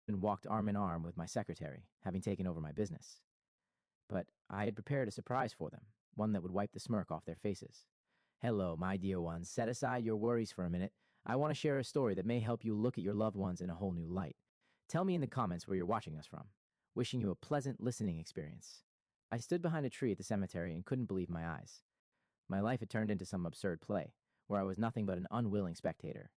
and walked arm in arm with my secretary, having taken over my business. But I had prepared a surprise for them, one that would wipe the smirk off their faces. Hello, my dear ones. Set aside your worries for a minute. I want to share a story that may help you look at your loved ones in a whole new light. Tell me in the comments where you're watching us from. Wishing you a pleasant listening experience. I stood behind a tree at the cemetery and couldn't believe my eyes. My life had turned into some absurd play, where I was nothing but an unwilling spectator.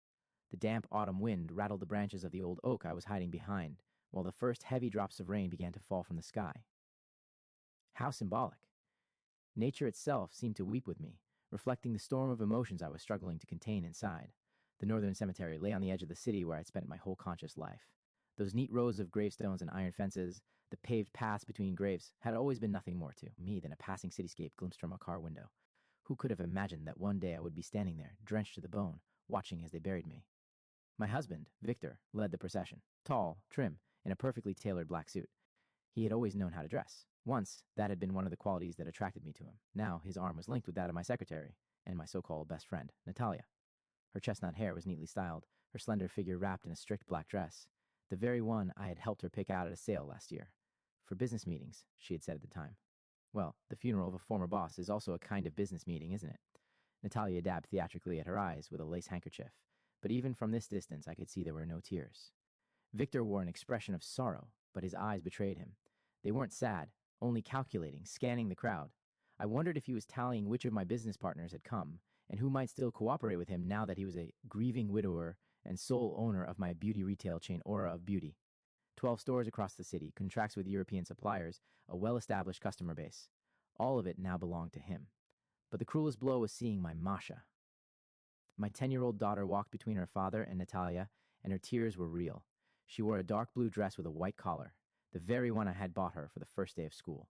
The damp autumn wind rattled the branches of the old oak I was hiding behind, while the first heavy drops of rain began to fall from the sky. How symbolic. Nature itself seemed to weep with me, reflecting the storm of emotions I was struggling to contain inside. The northern cemetery lay on the edge of the city where I'd spent my whole conscious life. Those neat rows of gravestones and iron fences, the paved paths between graves, had always been nothing more to me than a passing cityscape glimpsed from a car window. Who could have imagined that one day I would be standing there, drenched to the bone, watching as they buried me? My husband, Victor, led the procession, tall, trim, in a perfectly tailored black suit. He had always known how to dress. Once, that had been one of the qualities that attracted me to him. Now, his arm was linked with that of my secretary and my so-called best friend, Natalia. Her chestnut hair was neatly styled, her slender figure wrapped in a strict black dress, the very one I had helped her pick out at a sale last year. For business meetings, she had said at the time. Well, the funeral of a former boss is also a kind of business meeting, isn't it? Natalia dabbed theatrically at her eyes with a lace handkerchief, but even from this distance I could see there were no tears. Victor wore an expression of sorrow, but his eyes betrayed him. They weren't sad, only calculating, scanning the crowd. I wondered if he was tallying which of my business partners had come, and who might still cooperate with him now that he was a grieving widower and sole owner of my beauty retail chain Aura of Beauty. 12 stores across the city, contracts with European suppliers, a well-established customer base. All of it now belonged to him. But the cruelest blow was seeing my Masha. My 10-year-old daughter walked between her father and Natalia, and her tears were real. She wore a dark blue dress with a white collar, the very one I had bought her for the first day of school.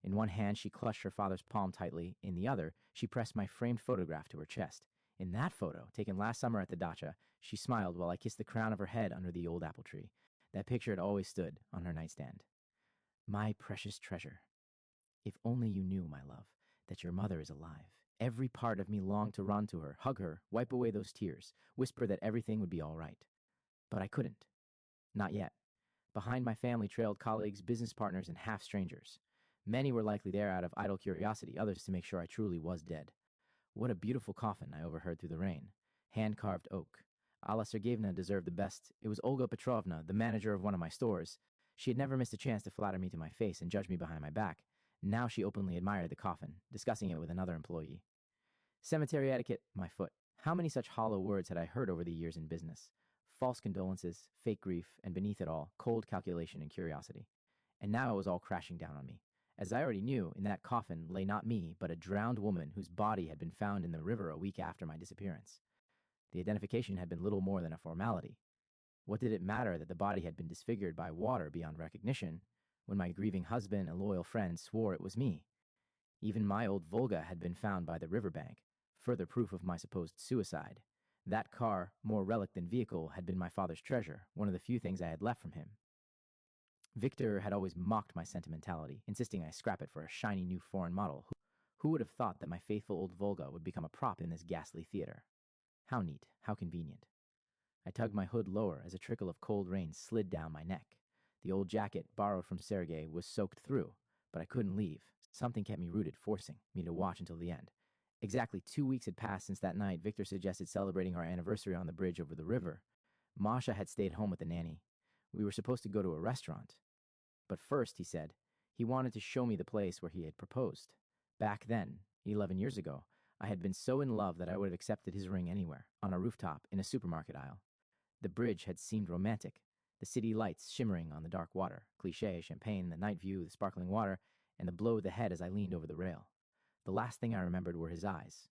In one hand, she clutched her father's palm tightly. In the other, she pressed my framed photograph to her chest. In that photo, taken last summer at the dacha, she smiled while I kissed the crown of her head under the old apple tree. That picture had always stood on her nightstand. My precious treasure. If only you knew, my love, that your mother is alive. Every part of me longed to run to her, hug her, wipe away those tears, whisper that everything would be all right. But I couldn't. Not yet. Behind my family trailed colleagues, business partners, and half-strangers. Many were likely there out of idle curiosity, others to make sure I truly was dead. What a beautiful coffin, I overheard through the rain. Hand-carved oak. Alla Sergeyevna deserved the best. It was Olga Petrovna, the manager of one of my stores. She had never missed a chance to flatter me to my face and judge me behind my back. Now she openly admired the coffin, discussing it with another employee. Cemetery etiquette, my foot. How many such hollow words had I heard over the years in business? False condolences, fake grief, and beneath it all, cold calculation and curiosity. And now it was all crashing down on me. As I already knew, in that coffin lay not me, but a drowned woman whose body had been found in the river a week after my disappearance. The identification had been little more than a formality. What did it matter that the body had been disfigured by water beyond recognition, when my grieving husband and loyal friend swore it was me? Even my old Volga had been found by the riverbank, further proof of my supposed suicide. That car, more relic than vehicle, had been my father's treasure, one of the few things I had left from him. Victor had always mocked my sentimentality, insisting I scrap it for a shiny new foreign model. Who would have thought that my faithful old Volga would become a prop in this ghastly theater? How neat, how convenient. I tugged my hood lower as a trickle of cold rain slid down my neck. The old jacket, borrowed from Sergei, was soaked through, but I couldn't leave. Something kept me rooted, forcing me to watch until the end. Exactly 2 weeks had passed since that night Victor suggested celebrating our anniversary on the bridge over the river. Masha had stayed home with the nanny. We were supposed to go to a restaurant. But first, he said, he wanted to show me the place where he had proposed. Back then, 11 years ago, I had been so in love that I would have accepted his ring anywhere, on a rooftop, in a supermarket aisle. The bridge had seemed romantic, the city lights shimmering on the dark water, cliché, champagne, the night view, the sparkling water, and the blow of the head as I leaned over the rail. The last thing I remembered were his eyes.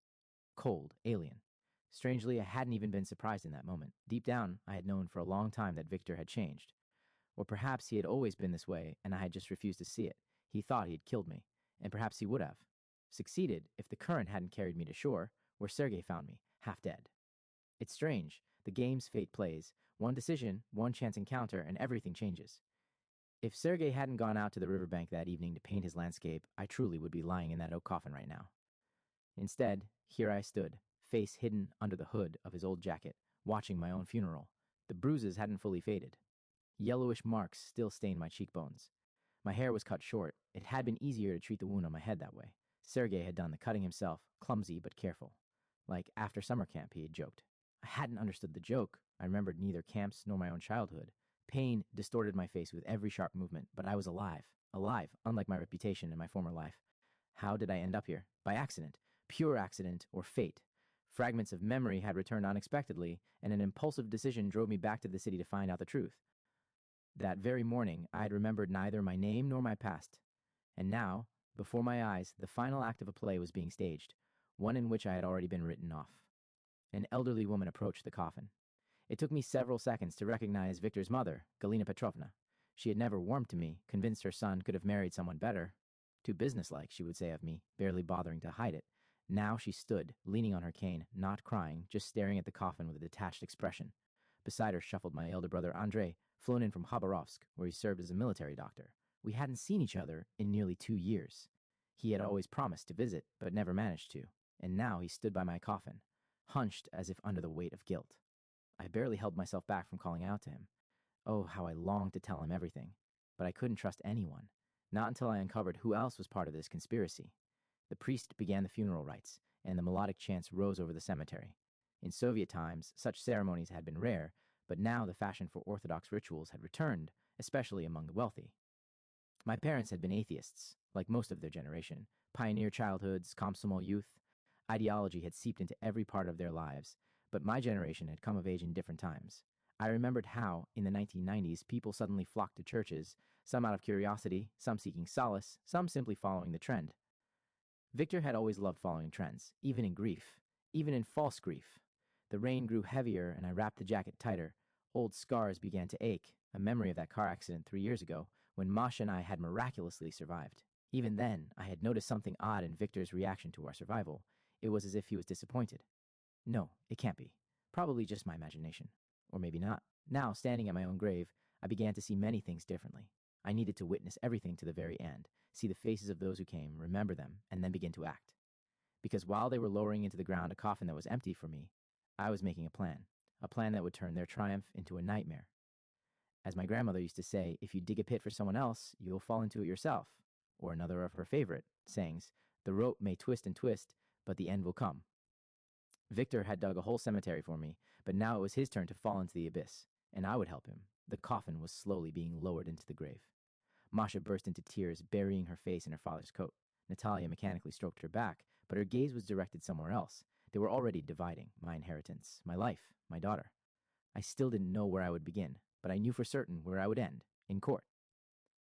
Cold, alien. Strangely, I hadn't even been surprised in that moment. Deep down, I had known for a long time that Victor had changed. Or perhaps he had always been this way, and I had just refused to see it. He thought he had killed me, and perhaps he would have. Succeeded if the current hadn't carried me to shore, where Sergei found me, half dead. It's strange, the game's fate plays. One decision, one chance encounter, and everything changes. If Sergei hadn't gone out to the riverbank that evening to paint his landscape, I truly would be lying in that oak coffin right now. Instead, here I stood, face hidden under the hood of his old jacket, watching my own funeral. The bruises hadn't fully faded. Yellowish marks still stained my cheekbones. My hair was cut short. It had been easier to treat the wound on my head that way. Sergei had done the cutting himself, clumsy but careful. Like after summer camp, he had joked. I hadn't understood the joke. I remembered neither camps nor my own childhood. Pain distorted my face with every sharp movement, but I was alive. Alive, unlike my reputation in my former life. How did I end up here? By accident. Pure accident or fate. Fragments of memory had returned unexpectedly, and an impulsive decision drove me back to the city to find out the truth. That very morning, I had remembered neither my name nor my past. And now, before my eyes, the final act of a play was being staged, one in which I had already been written off. An elderly woman approached the coffin. It took me several seconds to recognize Victor's mother, Galina Petrovna. She had never warmed to me, convinced her son could have married someone better. Too businesslike, she would say of me, barely bothering to hide it. Now she stood, leaning on her cane, not crying, just staring at the coffin with a detached expression. Beside her shuffled my elder brother Andrei, flown in from Khabarovsk, where he served as a military doctor. We hadn't seen each other in nearly 2 years. He had always promised to visit, but never managed to, and now he stood by my coffin, hunched as if under the weight of guilt. I barely held myself back from calling out to him. Oh, how I longed to tell him everything. But I couldn't trust anyone, not until I uncovered who else was part of this conspiracy. The priest began the funeral rites, and the melodic chants rose over the cemetery. In Soviet times, such ceremonies had been rare, but now the fashion for Orthodox rituals had returned, especially among the wealthy. My parents had been atheists, like most of their generation, pioneer childhoods, Komsomol youth. Ideology had seeped into every part of their lives, but my generation had come of age in different times. I remembered how, in the 1990s, people suddenly flocked to churches, some out of curiosity, some seeking solace, some simply following the trend. Victor had always loved following trends, even in grief, even in false grief. The rain grew heavier, and I wrapped the jacket tighter. Old scars began to ache, a memory of that car accident 3 years ago, when Masha and I had miraculously survived. Even then, I had noticed something odd in Victor's reaction to our survival. It was as if he was disappointed. No, it can't be. Probably just my imagination. Or maybe not. Now, standing at my own grave, I began to see many things differently. I needed to witness everything to the very end, see the faces of those who came, remember them, and then begin to act. Because while they were lowering into the ground a coffin that was empty for me, I was making a plan that would turn their triumph into a nightmare. As my grandmother used to say, if you dig a pit for someone else, you'll fall into it yourself. Or another of her favorite sayings, the rope may twist and twist, but the end will come. Victor had dug a whole cemetery for me, but now it was his turn to fall into the abyss, and I would help him. The coffin was slowly being lowered into the grave. Masha burst into tears, burying her face in her father's coat. Natalia mechanically stroked her back, but her gaze was directed somewhere else. They were already dividing my inheritance, my life, my daughter. I still didn't know where I would begin, but I knew for certain where I would end, in court.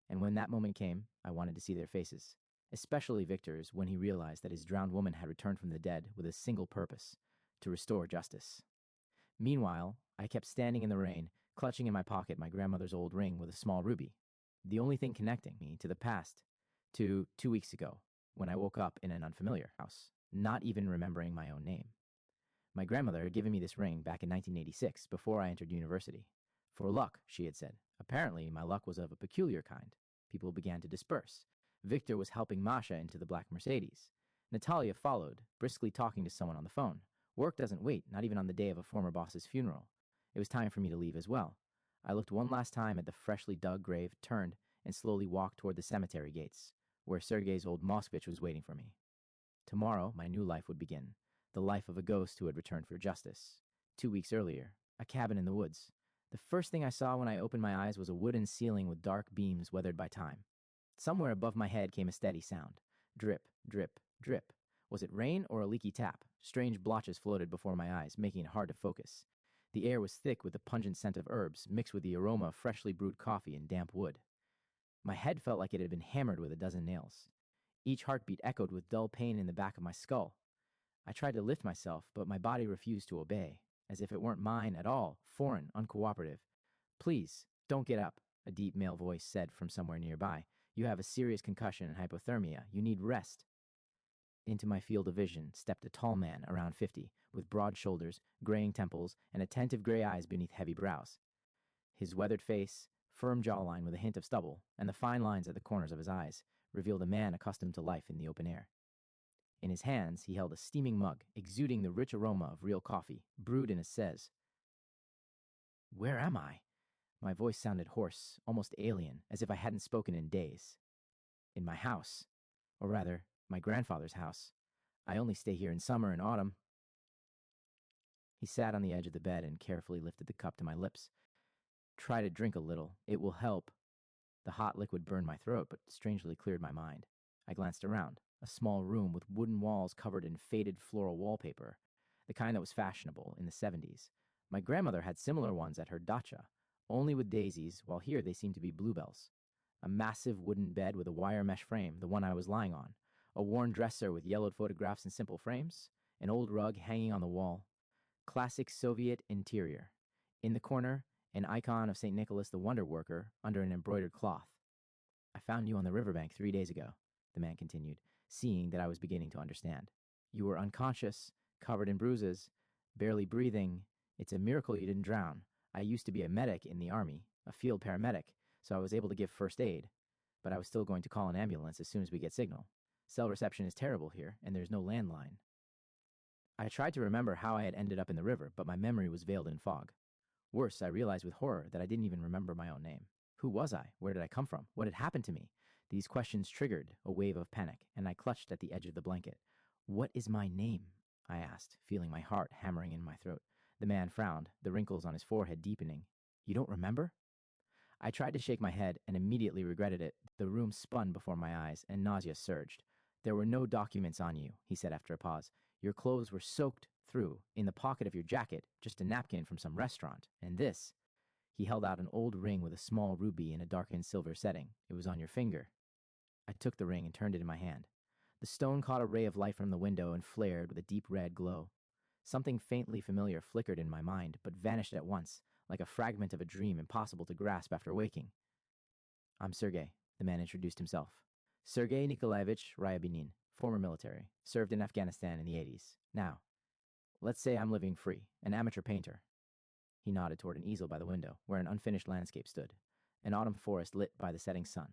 And when that moment came, I wanted to see their faces, especially Victor's when he realized that his drowned woman had returned from the dead with a single purpose, to restore justice. Meanwhile, I kept standing in the rain, clutching in my pocket my grandmother's old ring with a small ruby, the only thing connecting me to the past, to 2 weeks ago, when I woke up in an unfamiliar house, not even remembering my own name. My grandmother had given me this ring back in 1986, before I entered university. For luck, she had said. Apparently, my luck was of a peculiar kind. People began to disperse. Victor was helping Masha into the black Mercedes. Natalia followed, briskly talking to someone on the phone. Work doesn't wait, not even on the day of a former boss's funeral. It was time for me to leave as well. I looked one last time at the freshly dug grave, turned, and slowly walked toward the cemetery gates, where Sergei's old Moskvich was waiting for me. Tomorrow, my new life would begin, the life of a ghost who had returned for justice. 2 weeks earlier, a cabin in the woods. The first thing I saw when I opened my eyes was a wooden ceiling with dark beams weathered by time. Somewhere above my head came a steady sound. Drip, drip, drip. Was it rain or a leaky tap? Strange blotches floated before my eyes, making it hard to focus. The air was thick with the pungent scent of herbs, mixed with the aroma of freshly brewed coffee and damp wood. My head felt like it had been hammered with a dozen nails. Each heartbeat echoed with dull pain in the back of my skull. I tried to lift myself, but my body refused to obey, as if it weren't mine at all, foreign, uncooperative. Please, don't get up, a deep male voice said from somewhere nearby. You have a serious concussion and hypothermia. You need rest. Into my field of vision stepped a tall man around 50, with broad shoulders, graying temples, and attentive gray eyes beneath heavy brows. His weathered face, firm jawline with a hint of stubble, and the fine lines at the corners of his eyes revealed a man accustomed to life in the open air. In his hands, he held a steaming mug, exuding the rich aroma of real coffee, brewed in a Sez. Where am I? My voice sounded hoarse, almost alien, as if I hadn't spoken in days. In my house. Or rather, my grandfather's house. I only stay here in summer and autumn. He sat on the edge of the bed and carefully lifted the cup to my lips. Try to drink a little. It will help. The hot liquid burned my throat, but strangely cleared my mind. I glanced around. A small room with wooden walls covered in faded floral wallpaper, the kind that was fashionable in the 70s. My grandmother had similar ones at her dacha, only with daisies, while here they seemed to be bluebells. A massive wooden bed with a wire mesh frame, the one I was lying on. A worn dresser with yellowed photographs in simple frames. An old rug hanging on the wall. Classic Soviet interior. In the corner, an icon of St. Nicholas the Wonder Worker under an embroidered cloth. I found you on the riverbank 3 days ago, the man continued, seeing that I was beginning to understand. You were unconscious, covered in bruises, barely breathing. It's a miracle you didn't drown. I used to be a medic in the army, a field paramedic, so I was able to give first aid, but I was still going to call an ambulance as soon as we get signal. Cell reception is terrible here, and there's no landline. I tried to remember how I had ended up in the river, but my memory was veiled in fog. Worse, I realized with horror that I didn't even remember my own name. Who was I? Where did I come from? What had happened to me? These questions triggered a wave of panic, and I clutched at the edge of the blanket. What is my name? I asked, feeling my heart hammering in my throat. The man frowned, the wrinkles on his forehead deepening. You don't remember? I tried to shake my head and immediately regretted it. The room spun before my eyes, and nausea surged. There were no documents on you, he said after a pause. Your clothes were soaked through. In the pocket of your jacket, just a napkin from some restaurant. And this. He held out an old ring with a small ruby in a darkened silver setting. It was on your finger. I took the ring and turned it in my hand. The stone caught a ray of light from the window and flared with a deep red glow. Something faintly familiar flickered in my mind, but vanished at once, like a fragment of a dream impossible to grasp after waking. I'm Sergei, the man introduced himself. Sergei Nikolaevich Ryabinin, former military, served in Afghanistan in the 80s. Now, let's say I'm living free, an amateur painter. He nodded toward an easel by the window, where an unfinished landscape stood, an autumn forest lit by the setting sun.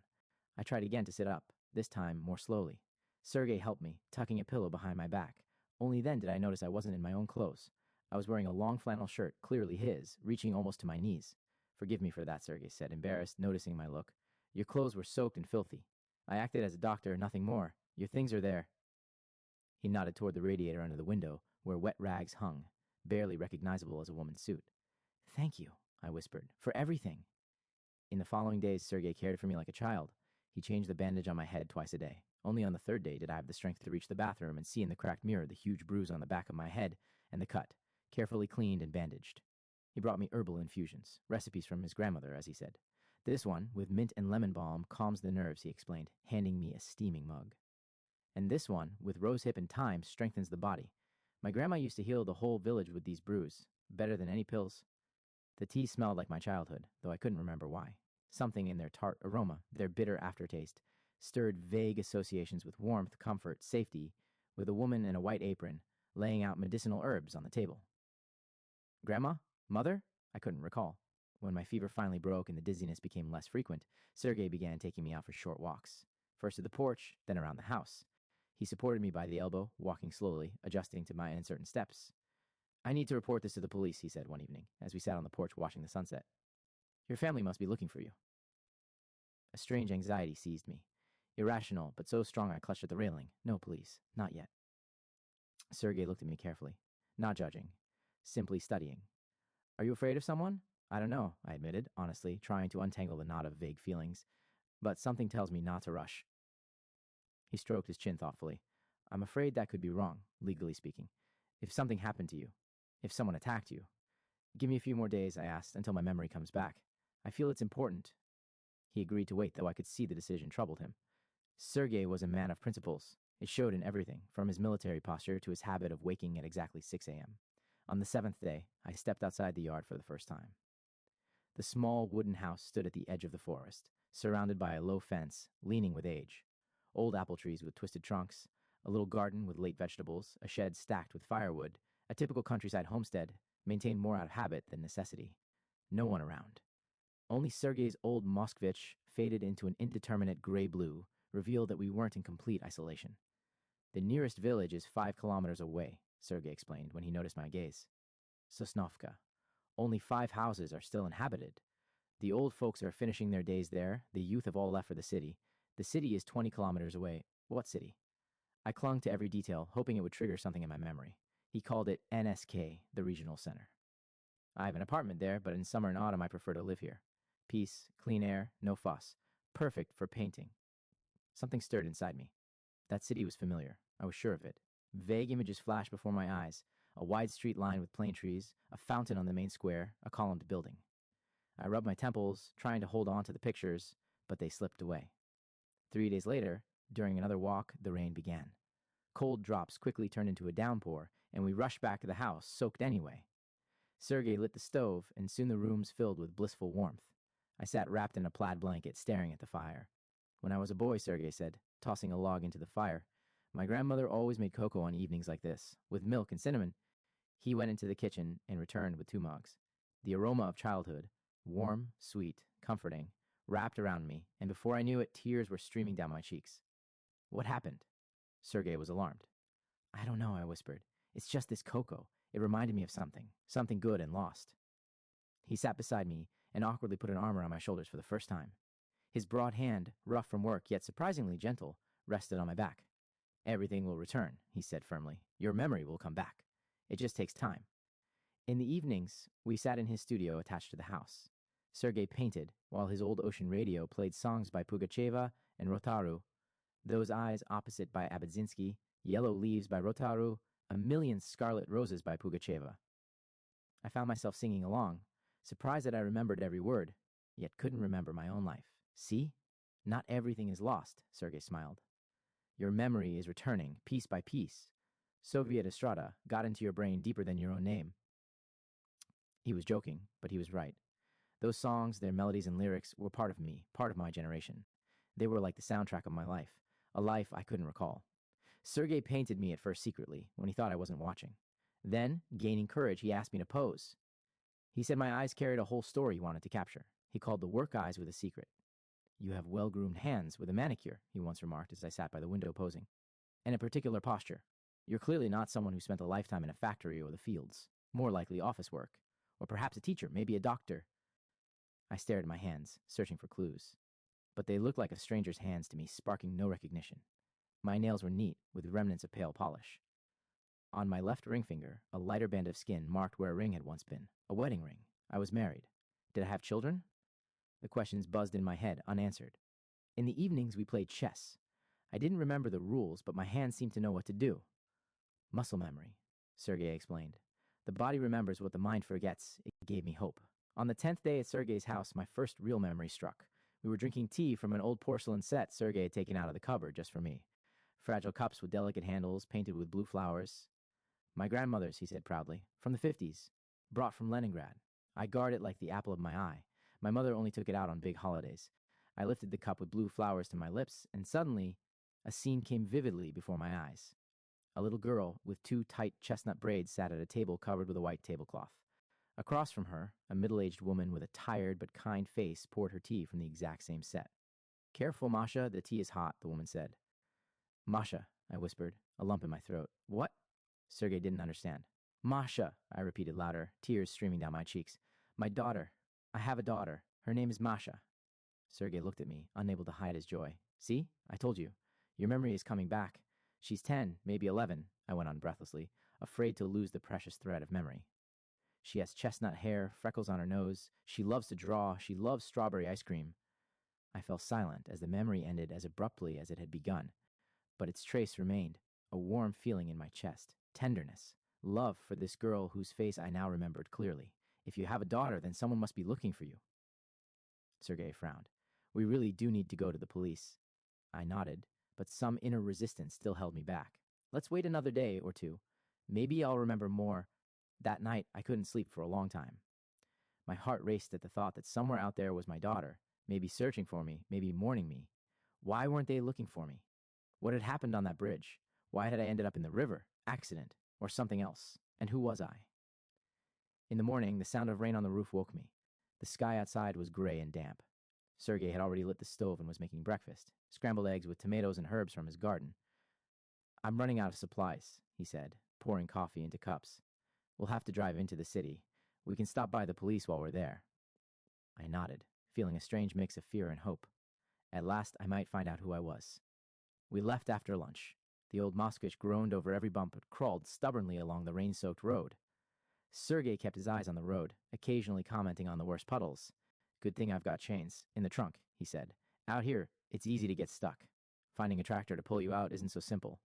I tried again to sit up, this time more slowly. Sergei helped me, tucking a pillow behind my back. Only then did I notice I wasn't in my own clothes. I was wearing a long flannel shirt, clearly his, reaching almost to my knees. Forgive me for that, Sergei said, embarrassed, noticing my look. Your clothes were soaked and filthy. I acted as a doctor, nothing more. Your things are there. He nodded toward the radiator under the window, where wet rags hung, barely recognizable as a woman's suit. Thank you, I whispered, for everything. In the following days, Sergei cared for me like a child. He changed the bandage on my head twice a day. Only on the third day did I have the strength to reach the bathroom and see in the cracked mirror the huge bruise on the back of my head and the cut, carefully cleaned and bandaged. He brought me herbal infusions, recipes from his grandmother, as he said. This one, with mint and lemon balm, calms the nerves, he explained, handing me a steaming mug. And this one, with rosehip and thyme, strengthens the body. My grandma used to heal the whole village with these brews, better than any pills. The tea smelled like my childhood, though I couldn't remember why. Something in their tart aroma, their bitter aftertaste, stirred vague associations with warmth, comfort, safety, with a woman in a white apron, laying out medicinal herbs on the table. Grandma? Mother? I couldn't recall. When my fever finally broke and the dizziness became less frequent, Sergei began taking me out for short walks. First to the porch, then around the house. He supported me by the elbow, walking slowly, adjusting to my uncertain steps. I need to report this to the police, he said one evening, as we sat on the porch watching the sunset. Your family must be looking for you. A strange anxiety seized me. Irrational, but so strong I clutched at the railing. No, please, not yet. Sergei looked at me carefully, not judging, simply studying. Are you afraid of someone? I don't know, I admitted, honestly, trying to untangle the knot of vague feelings. But something tells me not to rush. He stroked his chin thoughtfully. I'm afraid that could be wrong, legally speaking. If something happened to you, if someone attacked you. Give me a few more days, I asked, until my memory comes back. I feel it's important. He agreed to wait, though I could see the decision troubled him. Sergei was a man of principles. It showed in everything, from his military posture to his habit of waking at exactly 6 a.m. On the 7th day, I stepped outside the yard for the first time. The small wooden house stood at the edge of the forest, surrounded by a low fence, leaning with age. Old apple trees with twisted trunks, a little garden with late vegetables, a shed stacked with firewood, a typical countryside homestead, maintained more out of habit than necessity. No one around. Only Sergei's old Moskvich, faded into an indeterminate gray-blue, revealed that we weren't in complete isolation. The nearest village is 5 kilometers away, Sergei explained when he noticed my gaze. Sosnovka. Only 5 houses are still inhabited. The old folks are finishing their days there. The youth have all left for the city. The city is 20 kilometers away. What city? I clung to every detail, hoping it would trigger something in my memory. He called it NSK, the regional center. I have an apartment there, but in summer and autumn I prefer to live here. Peace, clean air, no fuss. Perfect for painting. Something stirred inside me. That city was familiar. I was sure of it. Vague images flashed before my eyes. A wide street lined with plane trees, a fountain on the main square, a columned building. I rubbed my temples, trying to hold on to the pictures, but they slipped away. 3 days later, during another walk, the rain began. Cold drops quickly turned into a downpour, and we rushed back to the house, soaked anyway. Sergei lit the stove, and soon the rooms filled with blissful warmth. I sat wrapped in a plaid blanket, staring at the fire. When I was a boy, Sergei said, tossing a log into the fire, my grandmother always made cocoa on evenings like this, with milk and cinnamon. He went into the kitchen and returned with 2 mugs. The aroma of childhood, warm, sweet, comforting, wrapped around me, and before I knew it, tears were streaming down my cheeks. What happened? Sergei was alarmed. I don't know, I whispered. It's just this cocoa. It reminded me of something good and lost. He sat beside me and awkwardly put an arm around my shoulders for the first time. His broad hand, rough from work yet surprisingly gentle, rested on my back. Everything will return, he said firmly. Your memory will come back. It just takes time. In the evenings, we sat in his studio attached to the house. Sergei painted, while his old ocean radio played songs by Pugacheva and Rotaru, Those Eyes Opposite by Abadzinski, Yellow Leaves by Rotaru, A Million Scarlet Roses by Pugacheva. I found myself singing along, surprised that I remembered every word, yet couldn't remember my own life. See? Not everything is lost, Sergei smiled. Your memory is returning, piece by piece. Soviet Estrada got into your brain deeper than your own name. He was joking, but he was right. Those songs, their melodies and lyrics, were part of me, part of my generation. They were like the soundtrack of my life, a life I couldn't recall. Sergei painted me at first secretly, when he thought I wasn't watching. Then, gaining courage, he asked me to pose. He said my eyes carried a whole story he wanted to capture. He called the work eyes with a secret. You have well-groomed hands with a manicure, he once remarked as I sat by the window posing, and a particular posture. You're clearly not someone who spent a lifetime in a factory or the fields, more likely office work, or perhaps a teacher, maybe a doctor. I stared at my hands, searching for clues. But they looked like a stranger's hands to me, sparking no recognition. My nails were neat, with remnants of pale polish. On my left ring finger, a lighter band of skin marked where a ring had once been, a wedding ring. I was married. Did I have children? The questions buzzed in my head, unanswered. In the evenings, we played chess. I didn't remember the rules, but my hands seemed to know what to do. Muscle memory, Sergei explained. The body remembers what the mind forgets. It gave me hope. On the 10th day at Sergei's house, my first real memory struck. We were drinking tea from an old porcelain set Sergei had taken out of the cupboard just for me. Fragile cups with delicate handles, painted with blue flowers. My grandmother's, he said proudly, from the 50s, brought from Leningrad. I guard it like the apple of my eye. My mother only took it out on big holidays. I lifted the cup with blue flowers to my lips, and suddenly, a scene came vividly before my eyes. A little girl with 2 tight chestnut braids sat at a table covered with a white tablecloth. Across from her, a middle-aged woman with a tired but kind face poured her tea from the exact same set. Careful, Masha, the tea is hot, the woman said. Masha, I whispered, a lump in my throat. What? Sergei didn't understand. Masha, I repeated louder, tears streaming down my cheeks. My daughter. I have a daughter. Her name is Masha. Sergei looked at me, unable to hide his joy. See? I told you. Your memory is coming back. She's 10, maybe 11, I went on breathlessly, afraid to lose the precious thread of memory. She has chestnut hair, freckles on her nose. She loves to draw. She loves strawberry ice cream. I fell silent as the memory ended as abruptly as it had begun. But its trace remained, a warm feeling in my chest, tenderness, love for this girl whose face I now remembered clearly. If you have a daughter, then someone must be looking for you. Sergei frowned. We really do need to go to the police. I nodded, but some inner resistance still held me back. Let's wait another day or two. Maybe I'll remember more. That night, I couldn't sleep for a long time. My heart raced at the thought that somewhere out there was my daughter, maybe searching for me, maybe mourning me. Why weren't they looking for me? What had happened on that bridge? Why had I ended up in the river? Accident? Or something else? And who was I? In the morning, the sound of rain on the roof woke me. The sky outside was gray and damp. Sergei had already lit the stove and was making breakfast, scrambled eggs with tomatoes and herbs from his garden. I'm running out of supplies, he said, pouring coffee into cups. We'll have to drive into the city. We can stop by the police while we're there. I nodded, feeling a strange mix of fear and hope. At last, I might find out who I was. We left after lunch. The old Moskvich groaned over every bump but crawled stubbornly along the rain-soaked road. Sergei kept his eyes on the road, occasionally commenting on the worst puddles. Good thing I've got chains. In the trunk, he said. Out here, it's easy to get stuck. Finding a tractor to pull you out isn't so simple.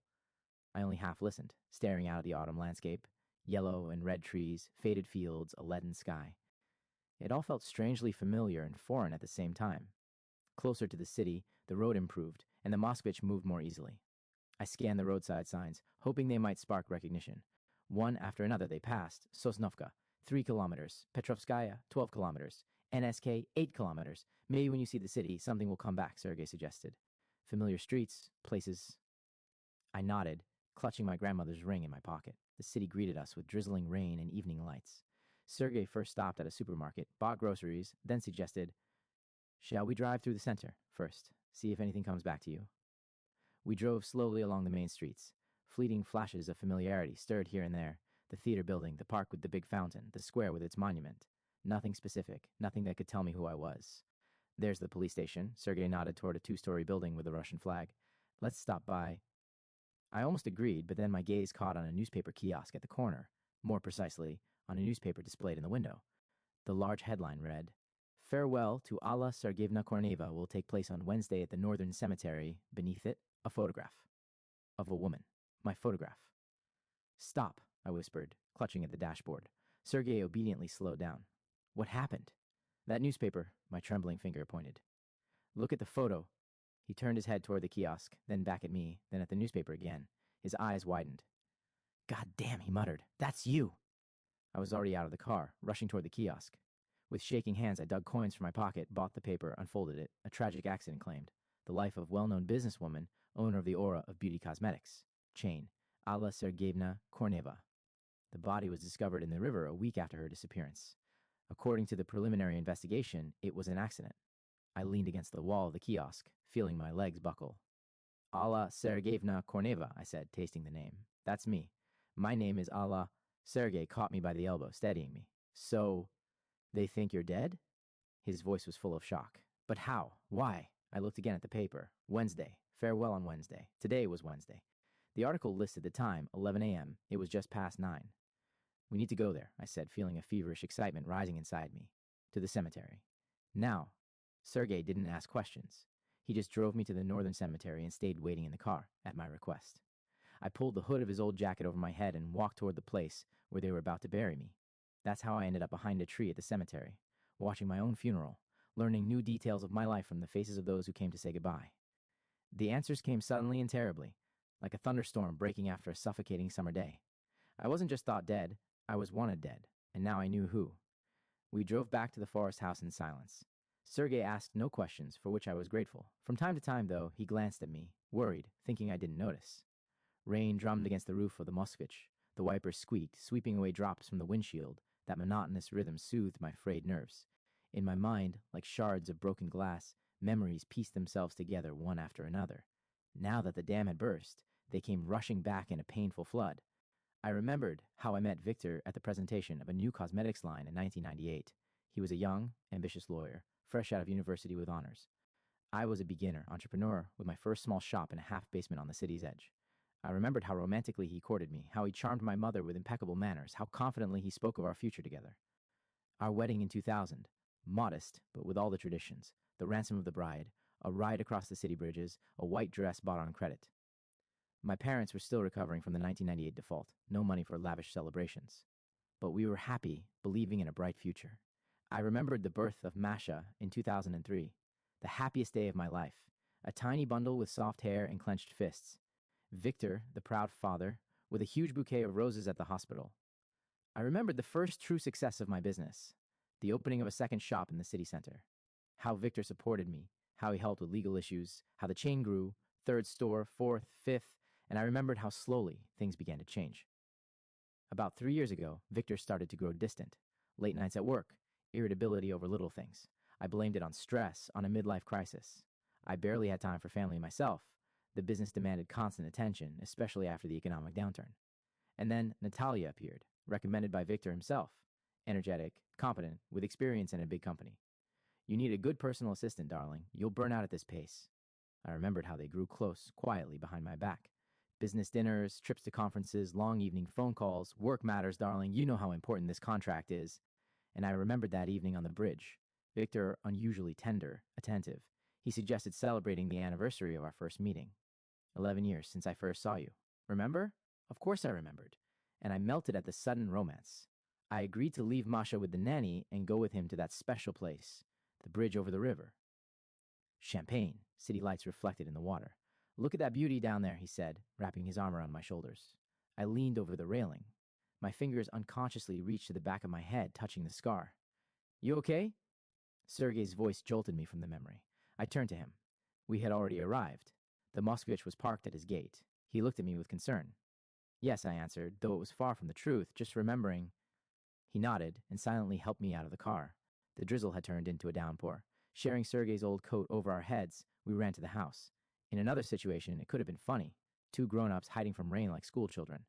I only half listened, staring out at the autumn landscape. Yellow and red trees, faded fields, a leaden sky. It all felt strangely familiar and foreign at the same time. Closer to the city, the road improved, and the Moskvich moved more easily. I scanned the roadside signs, hoping they might spark recognition. One after another they passed. Sosnovka, 3 kilometers. Petrovskaya, 12 kilometers. NSK, 8 kilometers. Maybe when you see the city, something will come back, Sergei suggested. Familiar streets, places. I nodded, clutching my grandmother's ring in my pocket. The city greeted us with drizzling rain and evening lights. Sergei first stopped at a supermarket, bought groceries, then suggested, "Shall we drive through the center first, see if anything comes back to you?" We drove slowly along the main streets. Fleeting flashes of familiarity stirred here and there. The theater building, the park with the big fountain, the square with its monument. Nothing specific, nothing that could tell me who I was. There's the police station. Sergei nodded toward a 2-story building with a Russian flag. Let's stop by. I almost agreed, but then my gaze caught on a newspaper kiosk at the corner, more precisely, on a newspaper displayed in the window. The large headline read, "Farewell to Alla Sergeyevna Korneva will take place on Wednesday at the Northern Cemetery." Beneath it, a photograph. Of a woman. My photograph. "Stop," I whispered, clutching at the dashboard. Sergei obediently slowed down. "What happened?" "That newspaper," my trembling finger pointed. "Look at the photo." He turned his head toward the kiosk, then back at me, then at the newspaper again. His eyes widened. "God damn," he muttered. "That's you." I was already out of the car, rushing toward the kiosk. With shaking hands, I dug coins from my pocket, bought the paper, unfolded it. A tragic accident claimed. The life of well-known businesswoman, owner of the Aura of Beauty Cosmetics. Chain. Alla Sergeyevna Korneva. The body was discovered in the river a week after her disappearance. According to the preliminary investigation, it was an accident. I leaned against the wall of the kiosk, feeling my legs buckle. "Alla Sergeyevna Korneva," I said, tasting the name. "That's me. My name is Alla." Sergei caught me by the elbow, steadying me. "So, they think you're dead?" His voice was full of shock. "But how? Why?" I looked again at the paper. Wednesday. Farewell on Wednesday. Today was Wednesday. The article listed the time, 11 a.m. It was just past 9. "We need to go there," I said, feeling a feverish excitement rising inside me. "To the cemetery." Now, Sergei didn't ask questions. He just drove me to the Northern Cemetery and stayed waiting in the car, at my request. I pulled the hood of his old jacket over my head and walked toward the place where they were about to bury me. That's how I ended up behind a tree at the cemetery, watching my own funeral, learning new details of my life from the faces of those who came to say goodbye. The answers came suddenly and terribly, like a thunderstorm breaking after a suffocating summer day. I wasn't just thought dead, I was wanted dead, and now I knew who. We drove back to the forest house in silence. Sergei asked no questions, for which I was grateful. From time to time, though, he glanced at me, worried, thinking I didn't notice. Rain drummed against the roof of the Moskvich. The wipers squeaked, sweeping away drops from the windshield. That monotonous rhythm soothed my frayed nerves. In my mind, like shards of broken glass, memories pieced themselves together one after another. Now that the dam had burst, they came rushing back in a painful flood. I remembered how I met Victor at the presentation of a new cosmetics line in 1998. He was a young, ambitious lawyer, fresh out of university with honors. I was a beginner entrepreneur with my first small shop in a half-basement on the city's edge. I remembered how romantically he courted me, how he charmed my mother with impeccable manners, how confidently he spoke of our future together. Our wedding in 2000, modest, but with all the traditions, the ransom of the bride, a ride across the city bridges, a white dress bought on credit. My parents were still recovering from the 1998 default, no money for lavish celebrations. But we were happy, believing in a bright future. I remembered the birth of Masha in 2003, the happiest day of my life, a tiny bundle with soft hair and clenched fists. Victor, the proud father, with a huge bouquet of roses at the hospital. I remembered the first true success of my business, the opening of a second shop in the city center. How Victor supported me, how he helped with legal issues, how the chain grew, third store, fourth, fifth, and I remembered how slowly things began to change. About 3 years ago, Victor started to grow distant. Late nights at work, irritability over little things. I blamed it on stress, on a midlife crisis. I barely had time for family myself. The business demanded constant attention, especially after the economic downturn. And then Natalia appeared, recommended by Victor himself. Energetic, competent, with experience in a big company. You need a good personal assistant, darling. You'll burn out at this pace. I remembered how they grew close, quietly behind my back. Business dinners, trips to conferences, long evening phone calls. Work matters, darling. You know how important this contract is. And I remembered that evening on the bridge. Victor, unusually tender, attentive. He suggested celebrating the anniversary of our first meeting. 11 years since I first saw you. Remember? Of course I remembered. And I melted at the sudden romance. I agreed to leave Masha with the nanny and go with him to that special place, the bridge over the river. Champagne, city lights reflected in the water. Look at that beauty down there, he said, wrapping his arm around my shoulders. I leaned over the railing. My fingers unconsciously reached to the back of my head, touching the scar. You okay? Sergei's voice jolted me from the memory. I turned to him. We had already arrived. The Moskvich was parked at his gate. He looked at me with concern. Yes, I answered, though it was far from the truth, just remembering. He nodded and silently helped me out of the car. The drizzle had turned into a downpour. Sharing Sergei's old coat over our heads, we ran to the house. In another situation, it could have been funny. Two grown-ups hiding from rain like schoolchildren.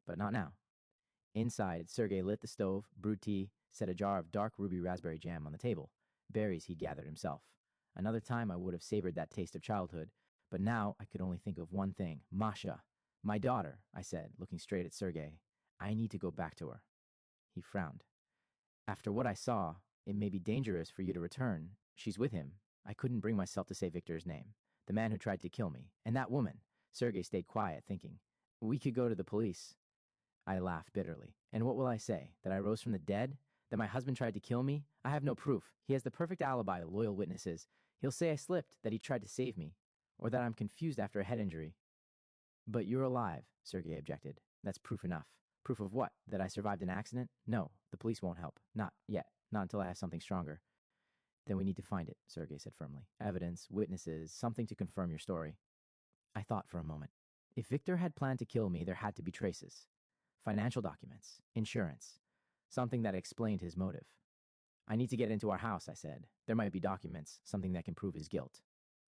But not now. Inside, Sergei lit the stove, brewed tea, set a jar of dark ruby raspberry jam on the table. Berries he'd gathered himself. Another time I would have savored that taste of childhood, but now I could only think of one thing. Masha. My daughter, I said, looking straight at Sergei. I need to go back to her. He frowned. After what I saw, it may be dangerous for you to return. She's with him. I couldn't bring myself to say Victor's name. The man who tried to kill me. And that woman. Sergei stayed quiet, thinking. We could go to the police. I laughed bitterly. And what will I say? That I rose from the dead? That my husband tried to kill me? I have no proof. He has the perfect alibi of loyal witnesses. He'll say I slipped, that he tried to save me, or that I'm confused after a head injury. But you're alive, Sergei objected. That's proof enough. Proof of what? That I survived an accident? No, the police won't help. Not yet. Not until I have something stronger. Then we need to find it, Sergei said firmly. Evidence, witnesses, something to confirm your story. I thought for a moment. If Victor had planned to kill me, there had to be traces. Financial documents, insurance, something that explained his motive. I need to get into our house, I said. There might be documents, something that can prove his guilt.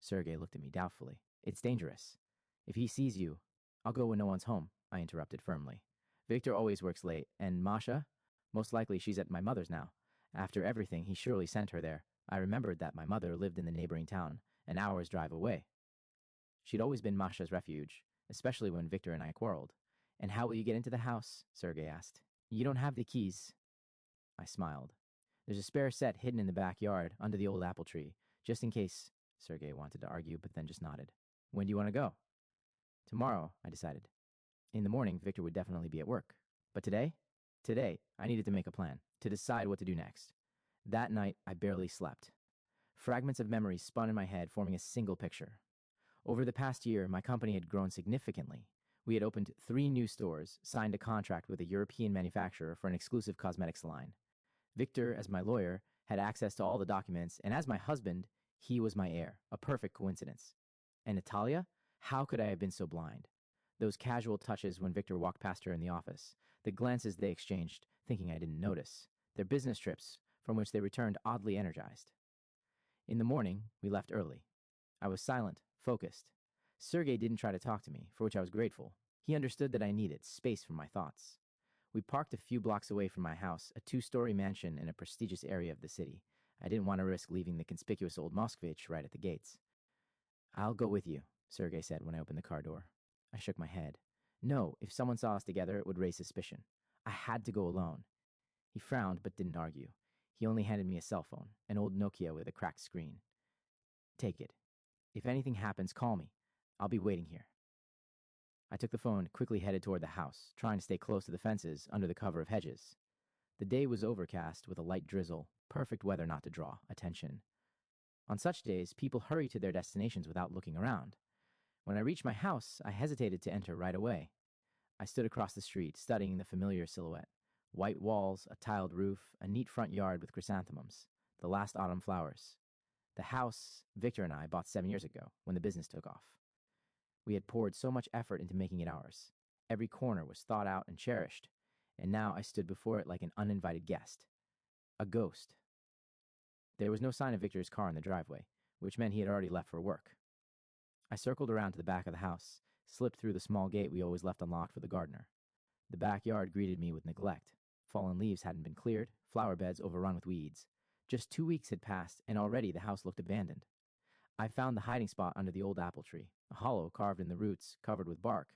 Sergei looked at me doubtfully. It's dangerous. If he sees you, I'll go when no one's home, I interrupted firmly. Victor always works late, and Masha? Most likely she's at my mother's now. After everything, he surely sent her there. I remembered that my mother lived in the neighboring town, an hour's drive away. She'd always been Masha's refuge, especially when Victor and I quarreled. And how will you get into the house? Sergei asked. You don't have the keys. I smiled. There's a spare set hidden in the backyard, under the old apple tree, just in case, Sergei wanted to argue, but then just nodded. When do you want to go? Tomorrow, I decided. In the morning, Victor would definitely be at work. But today? Today, I needed to make a plan, to decide what to do next. That night, I barely slept. Fragments of memories spun in my head, forming a single picture. Over the past year, my company had grown significantly. We had opened 3 new stores, signed a contract with a European manufacturer for an exclusive cosmetics line. Victor, as my lawyer, had access to all the documents, and as my husband, he was my heir, a perfect coincidence. And Natalia? How could I have been so blind? Those casual touches when Victor walked past her in the office, the glances they exchanged, thinking I didn't notice, their business trips, from which they returned oddly energized. In the morning, we left early. I was silent, focused. Sergei didn't try to talk to me, for which I was grateful. He understood that I needed space for my thoughts. We parked a few blocks away from my house, a 2-story mansion in a prestigious area of the city. I didn't want to risk leaving the conspicuous old Moskvich right at the gates. I'll go with you, Sergei said when I opened the car door. I shook my head. No, if someone saw us together, it would raise suspicion. I had to go alone. He frowned but didn't argue. He only handed me a cell phone, an old Nokia with a cracked screen. Take it. If anything happens, call me. I'll be waiting here. I took the phone and quickly headed toward the house, trying to stay close to the fences under the cover of hedges. The day was overcast with a light drizzle, perfect weather not to draw attention. On such days, people hurry to their destinations without looking around. When I reached my house, I hesitated to enter right away. I stood across the street, studying the familiar silhouette. White walls, a tiled roof, a neat front yard with chrysanthemums, the last autumn flowers. The house Victor and I bought 7 years ago, when the business took off. We had poured so much effort into making it ours. Every corner was thought out and cherished, and now I stood before it like an uninvited guest. A ghost. There was no sign of Victor's car in the driveway, which meant he had already left for work. I circled around to the back of the house, slipped through the small gate we always left unlocked for the gardener. The backyard greeted me with neglect. Fallen leaves hadn't been cleared, flower beds overrun with weeds. Just 2 weeks had passed, and already the house looked abandoned. I found the hiding spot under the old apple tree, a hollow carved in the roots, covered with bark.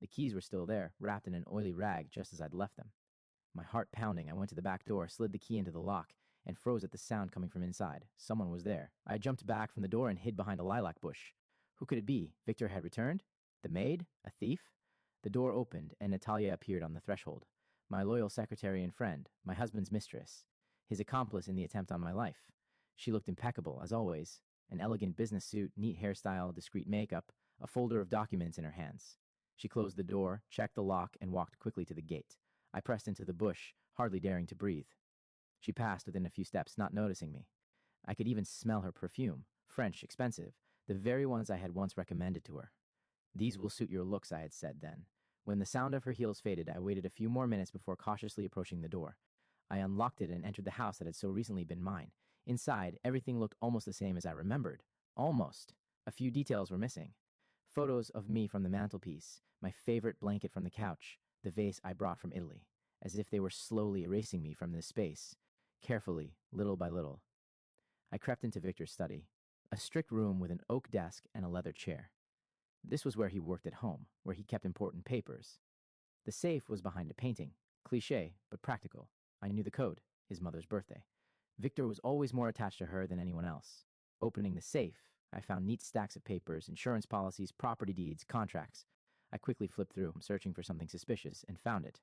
The keys were still there, wrapped in an oily rag just as I'd left them. My heart pounding, I went to the back door, slid the key into the lock, and froze at the sound coming from inside. Someone was there. I jumped back from the door and hid behind a lilac bush. Who could it be? Victor had returned? The maid? A thief? The door opened, and Natalia appeared on the threshold. My loyal secretary and friend, my husband's mistress, his accomplice in the attempt on my life. She looked impeccable, as always, an elegant business suit, neat hairstyle, discreet makeup, a folder of documents in her hands. She closed the door, checked the lock, and walked quickly to the gate. I pressed into the bush, hardly daring to breathe. She passed within a few steps, not noticing me. I could even smell her perfume, French, expensive, the very ones I had once recommended to her. These will suit your looks, I had said then. When the sound of her heels faded, I waited a few more minutes before cautiously approaching the door. I unlocked it and entered the house that had so recently been mine. Inside, everything looked almost the same as I remembered. Almost. A few details were missing. Photos of me from the mantelpiece, my favorite blanket from the couch, the vase I brought from Italy, as if they were slowly erasing me from this space, carefully, little by little. I crept into Victor's study, a strict room with an oak desk and a leather chair. This was where he worked at home, where he kept important papers. The safe was behind a painting, cliché, but practical. I knew the code, his mother's birthday. Victor was always more attached to her than anyone else. Opening the safe, I found neat stacks of papers, insurance policies, property deeds, contracts. I quickly flipped through, searching for something suspicious, and found it.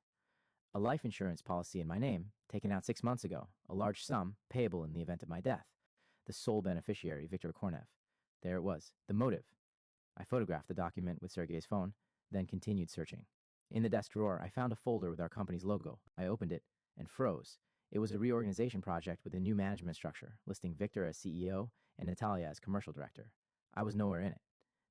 A life insurance policy in my name, taken out 6 months ago, a large sum, payable in the event of my death. The sole beneficiary, Victor Kornev. There it was, the motive. I photographed the document with Sergei's phone, then continued searching. In the desk drawer, I found a folder with our company's logo. I opened it and froze. It was a reorganization project with a new management structure, listing Victor as CEO and Natalia as commercial director. I was nowhere in it.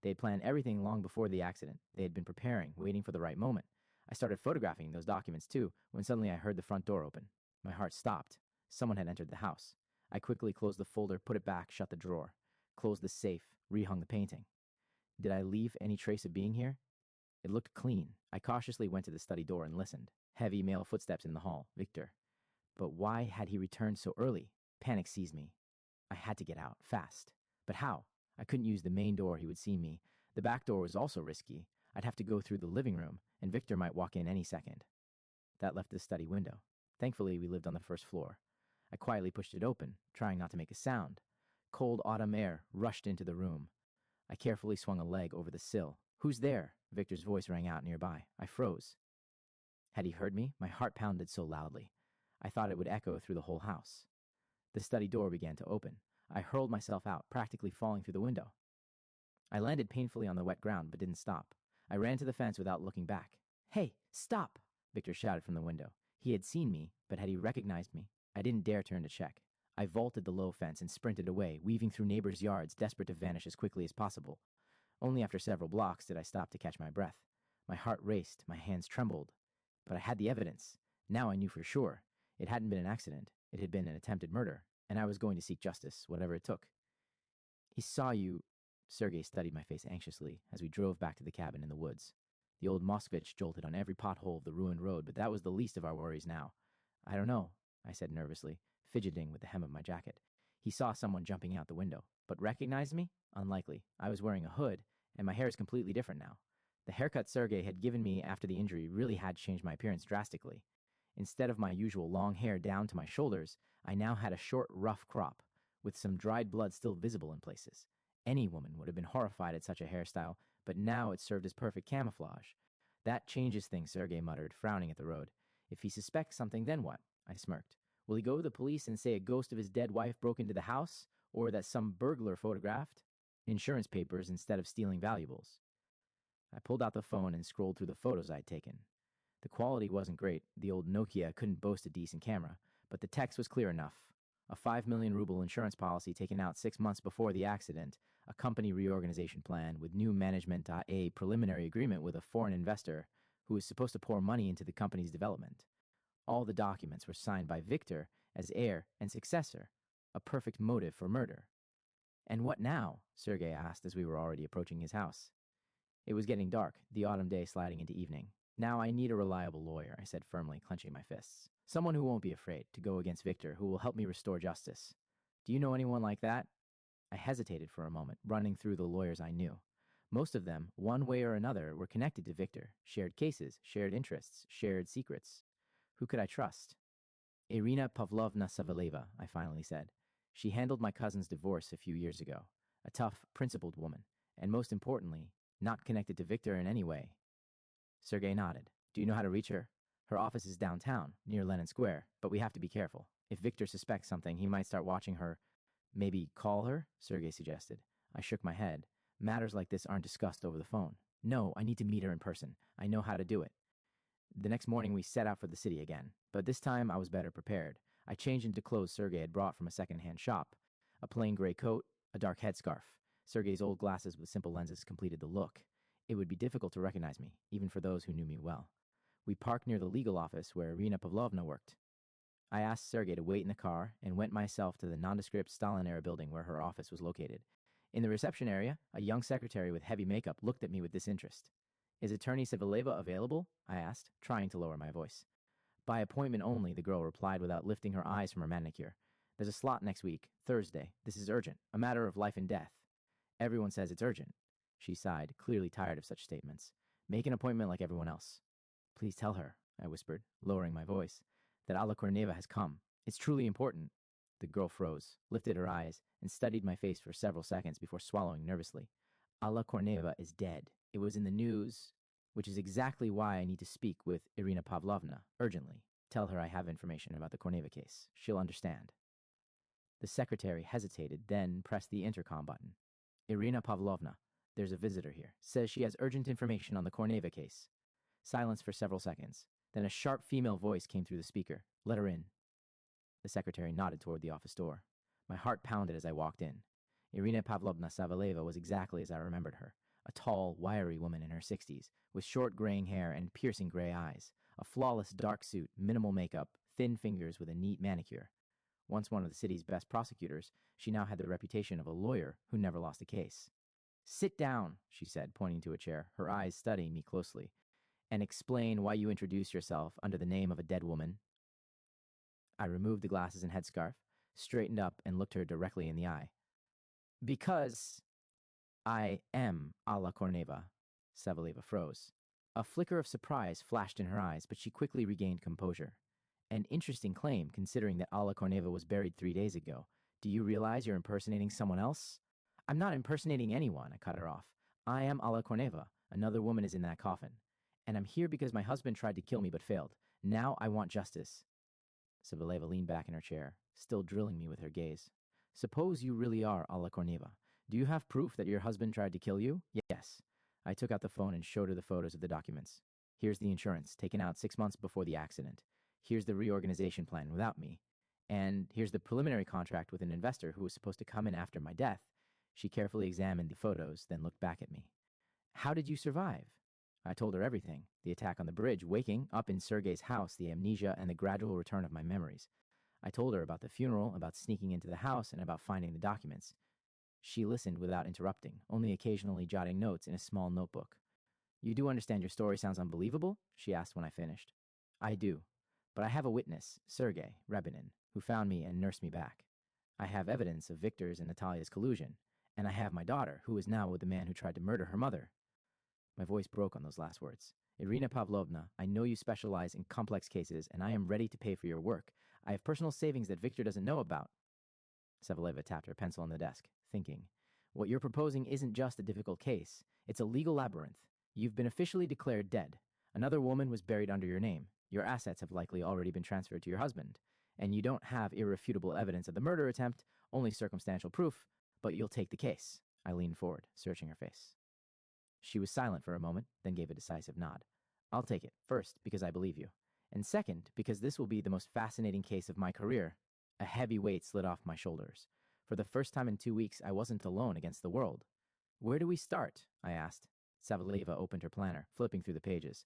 They had planned everything long before the accident. They had been preparing, waiting for the right moment. I started photographing those documents too, when suddenly I heard the front door open. My heart stopped. Someone had entered the house. I quickly closed the folder, put it back, shut the drawer, closed the safe, rehung the painting. Did I leave any trace of being here? It looked clean. I cautiously went to the study door and listened. Heavy male footsteps in the hall. Victor. But why had he returned so early? Panic seized me. I had to get out, fast. But how? I couldn't use the main door, he would see me. The back door was also risky. I'd have to go through the living room, and Victor might walk in any second. That left the study window. Thankfully, we lived on the first floor. I quietly pushed it open, trying not to make a sound. Cold autumn air rushed into the room. I carefully swung a leg over the sill. Who's there? Victor's voice rang out nearby. I froze. Had he heard me? My heart pounded so loudly. I thought it would echo through the whole house. The study door began to open. I hurled myself out, practically falling through the window. I landed painfully on the wet ground, but didn't stop. I ran to the fence without looking back. Hey, stop! Victor shouted from the window. He had seen me, but had he recognized me? I didn't dare turn to check. I vaulted the low fence and sprinted away, weaving through neighbors' yards, desperate to vanish as quickly as possible. Only after several blocks did I stop to catch my breath. My heart raced, my hands trembled. But I had the evidence. Now I knew for sure. It hadn't been an accident. It had been an attempted murder, and I was going to seek justice, whatever it took. He saw you. Sergei studied my face anxiously as we drove back to the cabin in the woods. The old Moskvich jolted on every pothole of the ruined road, but that was the least of our worries now. I don't know, I said nervously, fidgeting with the hem of my jacket. He saw someone jumping out the window, but recognized me? Unlikely. I was wearing a hood, and my hair is completely different now. The haircut Sergei had given me after the injury really had changed my appearance drastically. Instead of my usual long hair down to my shoulders, I now had a short, rough crop, with some dried blood still visible in places. Any woman would have been horrified at such a hairstyle, but now it served as perfect camouflage. That changes things, Sergei muttered, frowning at the road. If he suspects something, then what? I smirked. Will he go to the police and say a ghost of his dead wife broke into the house, or that some burglar photographed insurance papers instead of stealing valuables? I pulled out the phone and scrolled through the photos I'd taken. The quality wasn't great. The old Nokia couldn't boast a decent camera, but the text was clear enough. A 5 million ruble insurance policy taken out 6 months before the accident, a company reorganization plan with new management, a preliminary agreement with a foreign investor who was supposed to pour money into the company's development. All the documents were signed by Victor as heir and successor, a perfect motive for murder. And what now? Sergei asked as we were already approaching his house. It was getting dark, the autumn day sliding into evening. Now I need a reliable lawyer, I said firmly, clenching my fists. Someone who won't be afraid to go against Victor, who will help me restore justice. Do you know anyone like that? I hesitated for a moment, running through the lawyers I knew. Most of them, one way or another, were connected to Victor, shared cases, shared interests, shared secrets. Who could I trust? Irina Pavlovna Savaleva, I finally said. She handled my cousin's divorce a few years ago. A tough, principled woman, and most importantly, not connected to Victor in any way. Sergei nodded. Do you know how to reach her? Her office is downtown, near Lenin Square, but we have to be careful. If Victor suspects something, he might start watching her. Maybe call her? Sergei suggested. I shook my head. Matters like this aren't discussed over the phone. No, I need to meet her in person. I know how to do it. The next morning we set out for the city again, but this time I was better prepared. I changed into clothes Sergei had brought from a second-hand shop. A plain gray coat, a dark headscarf. Sergei's old glasses with simple lenses completed the look. It would be difficult to recognize me, even for those who knew me well. We parked near the legal office where Irina Pavlovna worked. I asked Sergei to wait in the car and went myself to the nondescript Stalin-era building where her office was located. In the reception area, a young secretary with heavy makeup looked at me with disinterest. Is Attorney Savaleva available? I asked, trying to lower my voice. By appointment only, the girl replied without lifting her eyes from her manicure. There's a slot next week, Thursday. This is urgent, a matter of life and death. Everyone says it's urgent. She sighed, clearly tired of such statements. Make an appointment like everyone else. Please tell her, I whispered, lowering my voice, that Alla Korneva has come. It's truly important. The girl froze, lifted her eyes, and studied my face for several seconds before swallowing nervously. Alla Korneva is dead. It was in the news, which is exactly why I need to speak with Irina Pavlovna, urgently. Tell her I have information about the Korneva case. She'll understand. The secretary hesitated, then pressed the intercom button. Irina Pavlovna, there's a visitor here. Says she has urgent information on the Korneva case. Silence for several seconds. Then a sharp female voice came through the speaker. Let her in. The secretary nodded toward the office door. My heart pounded as I walked in. Irina Pavlovna Savaleva was exactly as I remembered her. A tall, wiry woman in her 60s, with short graying hair and piercing gray eyes. A flawless dark suit, minimal makeup, thin fingers with a neat manicure. Once one of the city's best prosecutors, she now had the reputation of a lawyer who never lost a case. Sit down, she said, pointing to a chair, her eyes studying me closely. And explain why you introduce yourself under the name of a dead woman. I removed the glasses and headscarf, straightened up, and looked her directly in the eye. Because I am Alla Korneva. Savaleva froze. A flicker of surprise flashed in her eyes, but she quickly regained composure. An interesting claim, considering that Alla Korneva was buried 3 days ago. Do you realize you're impersonating someone else? I'm not impersonating anyone, I cut her off. I am Alla Korneva. Another woman is in that coffin. And I'm here because my husband tried to kill me but failed. Now I want justice. Savaleva leaned back in her chair, still drilling me with her gaze. Suppose you really are Alla Korneva. Do you have proof that your husband tried to kill you? Yes. I took out the phone and showed her the photos of the documents. Here's the insurance, taken out 6 months before the accident. Here's the reorganization plan without me. And here's the preliminary contract with an investor who was supposed to come in after my death. She carefully examined the photos, then looked back at me. How did you survive? I told her everything. The attack on the bridge, waking up in Sergei's house, the amnesia, and the gradual return of my memories. I told her about the funeral, about sneaking into the house, and about finding the documents. She listened without interrupting, only occasionally jotting notes in a small notebook. You do understand your story sounds unbelievable? She asked when I finished. I do. But I have a witness, Sergei Rebinin, who found me and nursed me back. I have evidence of Victor's and Natalia's collusion. And I have my daughter, who is now with the man who tried to murder her mother. My voice broke on those last words. Irina Pavlovna, I know you specialize in complex cases, and I am ready to pay for your work. I have personal savings that Victor doesn't know about. Savaleva tapped her pencil on the desk, thinking. What you're proposing isn't just a difficult case. It's a legal labyrinth. You've been officially declared dead. Another woman was buried under your name. Your assets have likely already been transferred to your husband. And you don't have irrefutable evidence of the murder attempt, only circumstantial proof, but you'll take the case. I leaned forward, searching her face. She was silent for a moment, then gave a decisive nod. I'll take it, first, because I believe you. And second, because this will be the most fascinating case of my career. A heavy weight slid off my shoulders. For the first time in 2 weeks, I wasn't alone against the world. Where do we start? I asked. Savaleva opened her planner, flipping through the pages.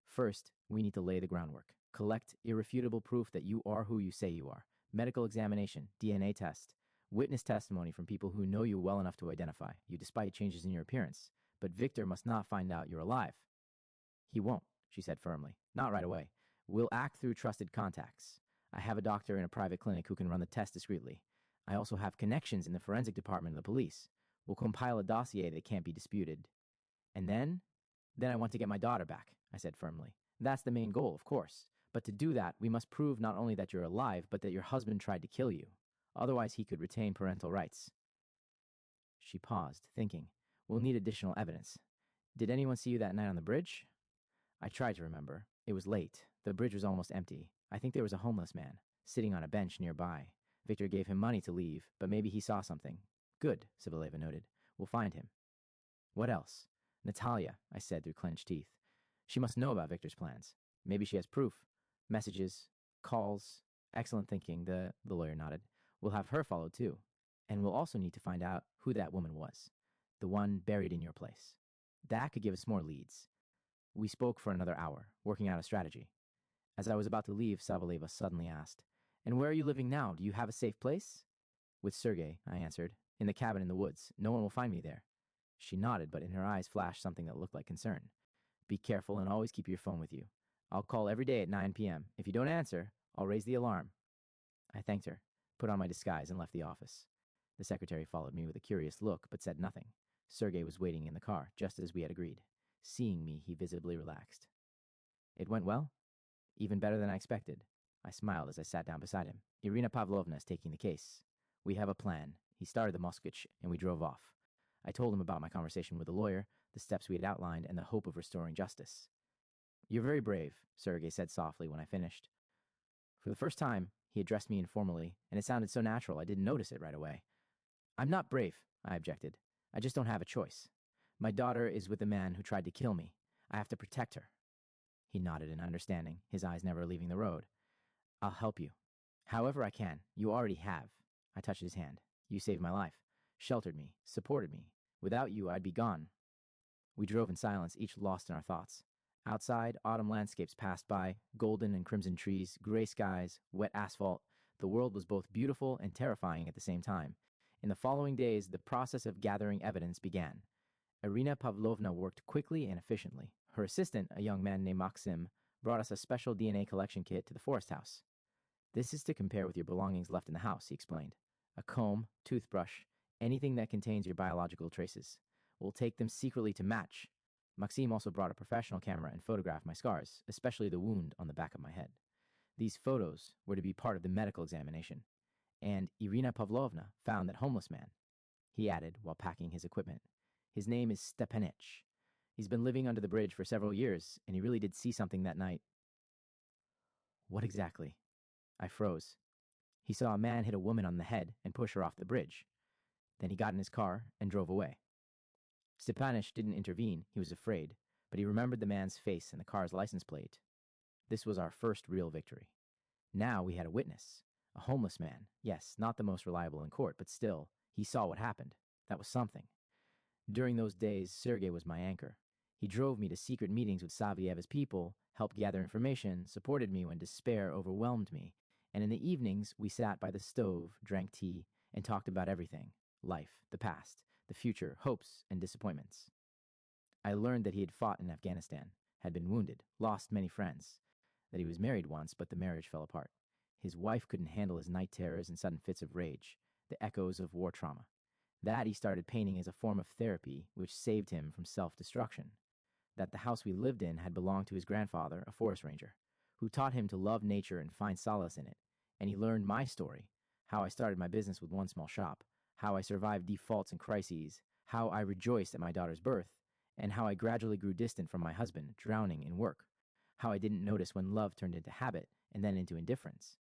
First, we need to lay the groundwork. Collect irrefutable proof that you are who you say you are. Medical examination, DNA test, witness testimony from people who know you well enough to identify you despite changes in your appearance. But Victor must not find out you're alive. He won't, she said firmly. Not right away. We'll act through trusted contacts. I have a doctor in a private clinic who can run the test discreetly. I also have connections in the forensic department of the police. We'll compile a dossier that can't be disputed. And then I want to get my daughter back, I said firmly. That's the main goal, of course. But to do that, we must prove not only that you're alive, but that your husband tried to kill you. Otherwise, he could retain parental rights. She paused, thinking. We'll need additional evidence. Did anyone see you that night on the bridge? I tried to remember. It was late. The bridge was almost empty. I think there was a homeless man, sitting on a bench nearby. Victor gave him money to leave, but maybe he saw something. Good, Sibileva noted. We'll find him. What else? Natalia, I said through clenched teeth. She must know about Victor's plans. Maybe she has proof. Messages, calls. Excellent thinking, the lawyer nodded. We'll have her followed too. And we'll also need to find out who that woman was. The one buried in your place. That could give us more leads. We spoke for another hour, working out a strategy. As I was about to leave, Sabaleva suddenly asked, And where are you living now? Do you have a safe place? With Sergei, I answered. In the cabin in the woods. No one will find me there. She nodded, but in her eyes flashed something that looked like concern. Be careful and always keep your phone with you. I'll call every day at 9 p.m. If you don't answer, I'll raise the alarm. I thanked her, put on my disguise, and left the office. The secretary followed me with a curious look, but said nothing. Sergei was waiting in the car, just as we had agreed. Seeing me, he visibly relaxed. It went well? Even better than I expected. I smiled as I sat down beside him. Irina Pavlovna is taking the case. We have a plan. He started the Moskvich, and we drove off. I told him about my conversation with the lawyer, the steps we had outlined, and the hope of restoring justice. You're very brave, Sergei said softly when I finished. For the first time, he addressed me informally, and it sounded so natural I didn't notice it right away. I'm not brave, I objected. I just don't have a choice. My daughter is with the man who tried to kill me. I have to protect her. He nodded in understanding, his eyes never leaving the road. I'll help you. However I can. You already have. I touched his hand. You saved my life, sheltered me, supported me. Without you, I'd be gone. We drove in silence, each lost in our thoughts. Outside, autumn landscapes passed by, golden and crimson trees, gray skies, wet asphalt. The world was both beautiful and terrifying at the same time. In the following days, the process of gathering evidence began. Irina Pavlovna worked quickly and efficiently. Her assistant, a young man named Maxim, brought us a special DNA collection kit to the forest house. This is to compare with your belongings left in the house, he explained. A comb, toothbrush, anything that contains your biological traces. We'll take them secretly to match. Maxim also brought a professional camera and photographed my scars, especially the wound on the back of my head. These photos were to be part of the medical examination. And Irina Pavlovna found that homeless man. He added while packing his equipment. His name is Stepanich. He's been living under the bridge for several years, and he really did see something that night. What exactly? I froze. He saw a man hit a woman on the head and push her off the bridge. Then he got in his car and drove away. Stepanich didn't intervene, he was afraid, but he remembered the man's face and the car's license plate. This was our first real victory. Now we had a witness. A homeless man. Yes, not the most reliable in court, but still, he saw what happened. That was something. During those days, Sergei was my anchor. He drove me to secret meetings with Savieva's people, helped gather information, supported me when despair overwhelmed me, and in the evenings, we sat by the stove, drank tea, and talked about everything. Life, the past, the future, hopes, and disappointments. I learned that he had fought in Afghanistan, had been wounded, lost many friends, that he was married once, but the marriage fell apart. His wife couldn't handle his night terrors and sudden fits of rage, the echoes of war trauma. That he started painting as a form of therapy which saved him from self-destruction. That the house we lived in had belonged to his grandfather, a forest ranger, who taught him to love nature and find solace in it. And he learned my story, how I started my business with one small shop, how I survived defaults and crises, how I rejoiced at my daughter's birth, and how I gradually grew distant from my husband, drowning in work, how I didn't notice when love turned into habit and then into indifference.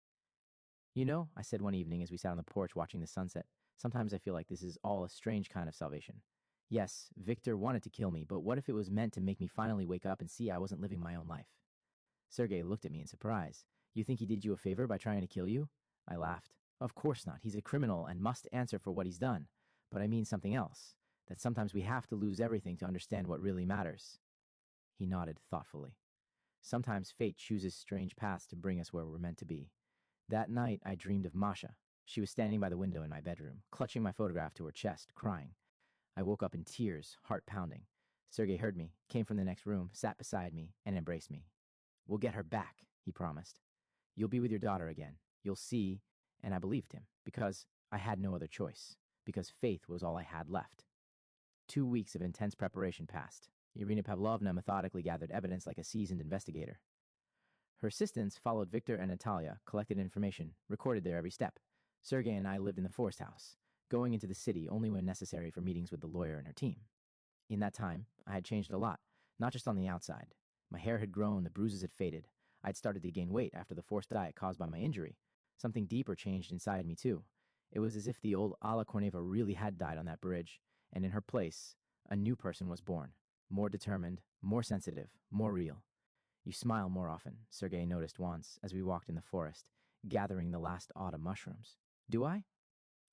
You know, I said one evening as we sat on the porch watching the sunset, sometimes I feel like this is all a strange kind of salvation. Yes, Victor wanted to kill me, but what if it was meant to make me finally wake up and see I wasn't living my own life? Sergei looked at me in surprise. You think he did you a favor by trying to kill you? I laughed. Of course not. He's a criminal and must answer for what he's done. But I mean something else. That sometimes we have to lose everything to understand what really matters. He nodded thoughtfully. Sometimes fate chooses strange paths to bring us where we're meant to be. That night, I dreamed of Masha. She was standing by the window in my bedroom, clutching my photograph to her chest, crying. I woke up in tears, heart pounding. Sergei heard me, came from the next room, sat beside me, and embraced me. We'll get her back, he promised. You'll be with your daughter again. You'll see, and I believed him, because I had no other choice, because faith was all I had left. 2 weeks of intense preparation passed. Irina Pavlovna methodically gathered evidence like a seasoned investigator. Her assistants followed Victor and Natalia, collected information, recorded their every step. Sergei and I lived in the forest house, going into the city only when necessary for meetings with the lawyer and her team. In that time, I had changed a lot, not just on the outside. My hair had grown, the bruises had faded. I'd started to gain weight after the forced diet caused by my injury. Something deeper changed inside me, too. It was as if the old Alla Korneva really had died on that bridge, and in her place, a new person was born. More determined, more sensitive, more real. You smile more often, Sergei noticed once as we walked in the forest, gathering the last autumn mushrooms. Do I?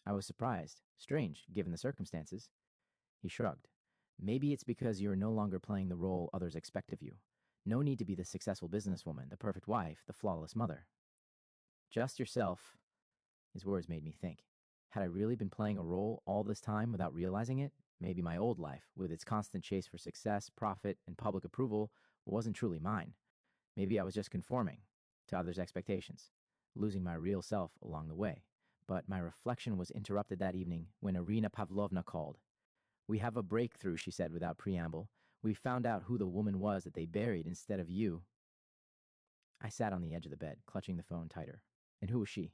I was surprised. Strange, given the circumstances. He shrugged. Maybe it's because you're no longer playing the role others expect of you. No need to be the successful businesswoman, the perfect wife, the flawless mother. Just yourself. His words made me think. Had I really been playing a role all this time without realizing it? Maybe my old life, with its constant chase for success, profit, and public approval, wasn't truly mine. Maybe I was just conforming to others' expectations, losing my real self along the way. But my reflection was interrupted that evening when Irina Pavlovna called. We have a breakthrough, she said without preamble. We found out who the woman was that they buried instead of you. I sat on the edge of the bed, clutching the phone tighter. And who was she?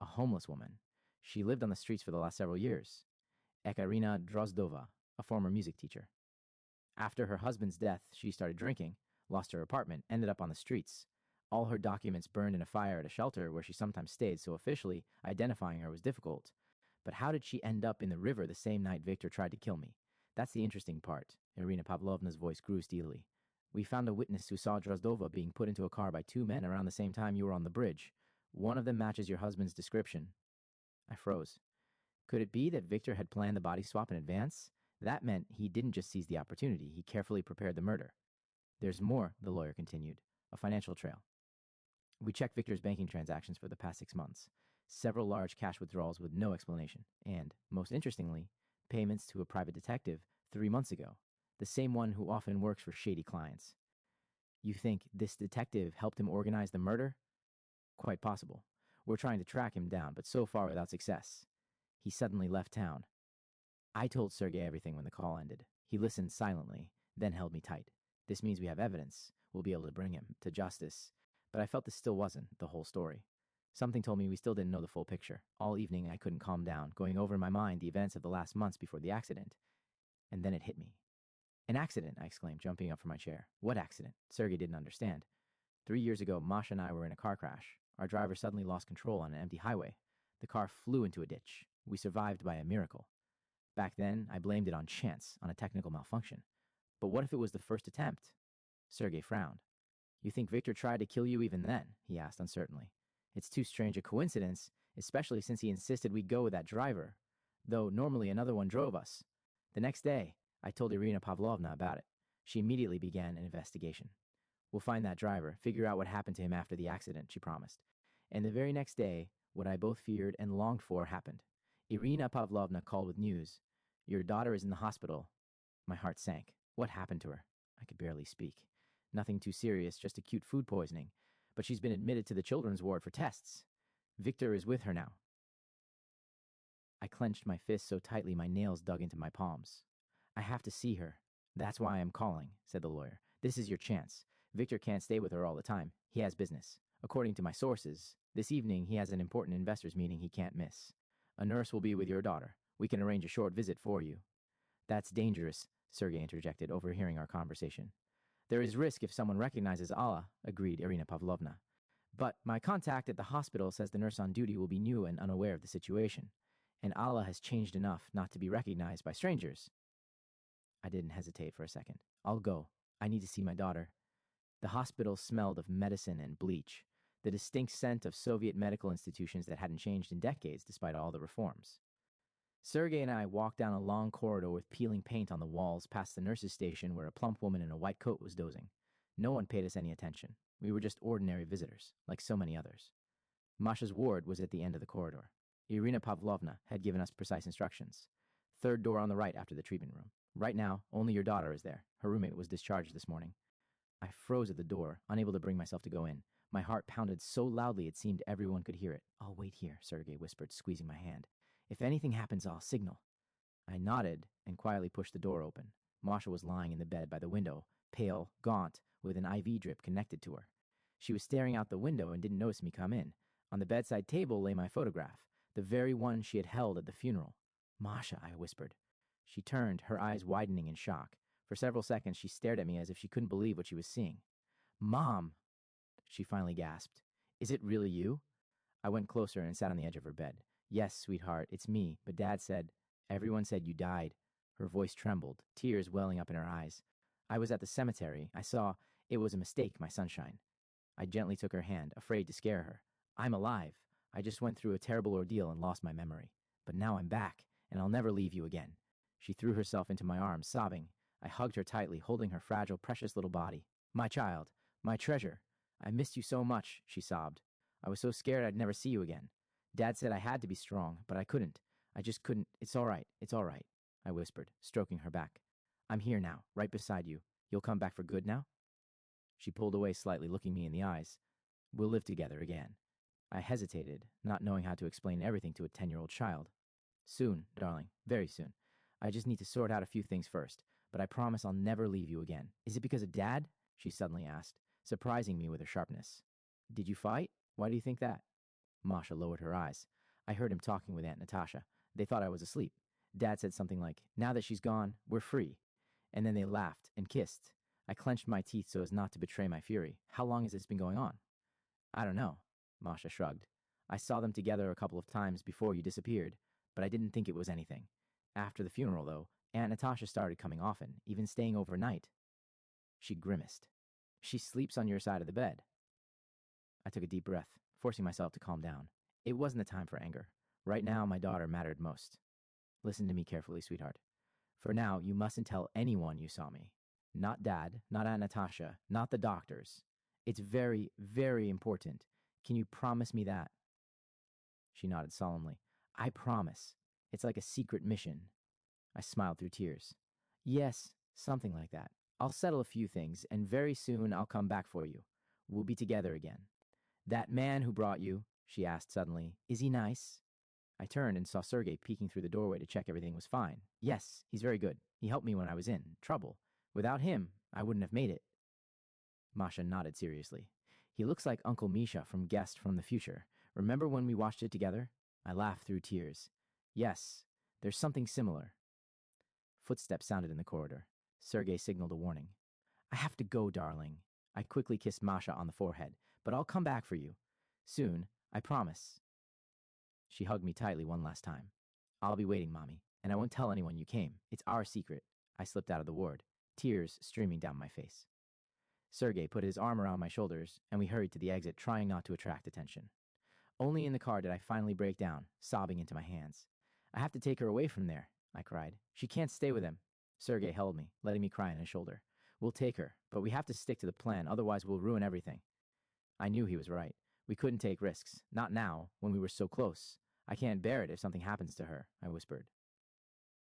A homeless woman. She lived on the streets for the last several years. Ekaterina Drozdova, a former music teacher. After her husband's death, she started drinking, lost her apartment, ended up on the streets. All her documents burned in a fire at a shelter where she sometimes stayed, so officially, identifying her was difficult. But how did she end up in the river the same night Victor tried to kill me? That's the interesting part. Irina Pavlovna's voice grew steelily. We found a witness who saw Drozdova being put into a car by two men around the same time you were on the bridge. One of them matches your husband's description. I froze. Could it be that Victor had planned the body swap in advance? That meant he didn't just seize the opportunity, he carefully prepared the murder. There's more, the lawyer continued, a financial trail. We checked Victor's banking transactions for the past 6 months. Several large cash withdrawals with no explanation, and, most interestingly, payments to a private detective 3 months ago, the same one who often works for shady clients. You think this detective helped him organize the murder? Quite possible. We're trying to track him down, but so far without success. He suddenly left town. I told Sergei everything when the call ended. He listened silently, then held me tight. This means we have evidence. We'll be able to bring him to justice. But I felt this still wasn't the whole story. Something told me we still didn't know the full picture. All evening I couldn't calm down, going over in my mind the events of the last months before the accident. And then it hit me. An accident, I exclaimed, jumping up from my chair. What accident? Sergei didn't understand. 3 years ago, Masha and I were in a car crash. Our driver suddenly lost control on an empty highway. The car flew into a ditch. We survived by a miracle. Back then, I blamed it on chance, on a technical malfunction. But what if it was the first attempt? Sergei frowned. You think Victor tried to kill you even then? He asked uncertainly. It's too strange a coincidence, especially since he insisted we go with that driver, though normally another one drove us. The next day, I told Irina Pavlovna about it. She immediately began an investigation. We'll find that driver, figure out what happened to him after the accident, she promised. And the very next day, what I both feared and longed for happened. Irina Pavlovna called with news. Your daughter is in the hospital. My heart sank. What happened to her? I could barely speak. Nothing too serious, just acute food poisoning. But she's been admitted to the children's ward for tests. Victor is with her now. I clenched my fists so tightly my nails dug into my palms. I have to see her. That's why I'm calling, said the lawyer. This is your chance. Victor can't stay with her all the time. He has business. According to my sources, this evening he has an important investors meeting he can't miss. A nurse will be with your daughter. We can arrange a short visit for you. That's dangerous, Sergei interjected, overhearing our conversation. There is risk if someone recognizes Alla, agreed Irina Pavlovna. But my contact at the hospital says the nurse on duty will be new and unaware of the situation. And Alla has changed enough not to be recognized by strangers. I didn't hesitate for a second. I'll go. I need to see my daughter. The hospital smelled of medicine and bleach, the distinct scent of Soviet medical institutions that hadn't changed in decades despite all the reforms. Sergei and I walked down a long corridor with peeling paint on the walls past the nurse's station where a plump woman in a white coat was dozing. No one paid us any attention. We were just ordinary visitors, like so many others. Masha's ward was at the end of the corridor. Irina Pavlovna had given us precise instructions. Third door on the right after the treatment room. Right now, only your daughter is there. Her roommate was discharged this morning. I froze at the door, unable to bring myself to go in. My heart pounded so loudly it seemed everyone could hear it. I'll wait here, Sergei whispered, squeezing my hand. If anything happens, I'll signal. I nodded and quietly pushed the door open. Masha was lying in the bed by the window, pale, gaunt, with an IV drip connected to her. She was staring out the window and didn't notice me come in. On the bedside table lay my photograph, the very one she had held at the funeral. Masha, I whispered. She turned, her eyes widening in shock. For several seconds, she stared at me as if she couldn't believe what she was seeing. Mom, she finally gasped. Is it really you? I went closer and sat on the edge of her bed. Yes, sweetheart, it's me, but Dad said, everyone said you died. Her voice trembled, tears welling up in her eyes. I was at the cemetery. I saw it was a mistake, my sunshine. I gently took her hand, afraid to scare her. I'm alive. I just went through a terrible ordeal and lost my memory. But now I'm back, and I'll never leave you again. She threw herself into my arms, sobbing. I hugged her tightly, holding her fragile, precious little body. My child, my treasure. I missed you so much, she sobbed. I was so scared I'd never see you again. Dad said I had to be strong, but I couldn't. I just couldn't. It's all right, I whispered, stroking her back. I'm here now, right beside you. You'll come back for good now? She pulled away slightly, looking me in the eyes. We'll live together again. I hesitated, not knowing how to explain everything to a 10-year-old child. Soon, darling, very soon. I just need to sort out a few things first, but I promise I'll never leave you again. Is it because of Dad? She suddenly asked, surprising me with her sharpness. Did you fight? Why do you think that? Masha lowered her eyes. I heard him talking with Aunt Natasha. They thought I was asleep. Dad said something like, now that she's gone, we're free. And then they laughed and kissed. I clenched my teeth so as not to betray my fury. How long has this been going on? I don't know, Masha shrugged. I saw them together a couple of times before you disappeared, but I didn't think it was anything. After the funeral, though, Aunt Natasha started coming often, even staying overnight. She grimaced. She sleeps on your side of the bed. I took a deep breath, forcing myself to calm down. It wasn't the time for anger. Right now, my daughter mattered most. Listen to me carefully, sweetheart. For now, you mustn't tell anyone you saw me. Not Dad, not Aunt Natasha, not the doctors. It's very, very important. Can you promise me that? She nodded solemnly. I promise. It's like a secret mission. I smiled through tears. Yes, something like that. I'll settle a few things, and very soon I'll come back for you. We'll be together again. That man who brought you, she asked suddenly, is he nice? I turned and saw Sergei peeking through the doorway to check everything was fine. Yes, he's very good. He helped me when I was in trouble. Without him, I wouldn't have made it. Masha nodded seriously. He looks like Uncle Misha from Guest from the Future. Remember when we watched it together? I laughed through tears. Yes, there's something similar. Footsteps sounded in the corridor. Sergei signaled a warning. I have to go, darling. I quickly kissed Masha on the forehead, but I'll come back for you. Soon, I promise. She hugged me tightly one last time. I'll be waiting, Mommy, and I won't tell anyone you came. It's our secret. I slipped out of the ward, tears streaming down my face. Sergei put his arm around my shoulders, and we hurried to the exit, trying not to attract attention. Only in the car did I finally break down, sobbing into my hands. I have to take her away from there, I cried. She can't stay with him. Sergei held me, letting me cry on his shoulder. We'll take her, but we have to stick to the plan, otherwise we'll ruin everything. I knew he was right. We couldn't take risks. Not now, when we were so close. I can't bear it if something happens to her, I whispered.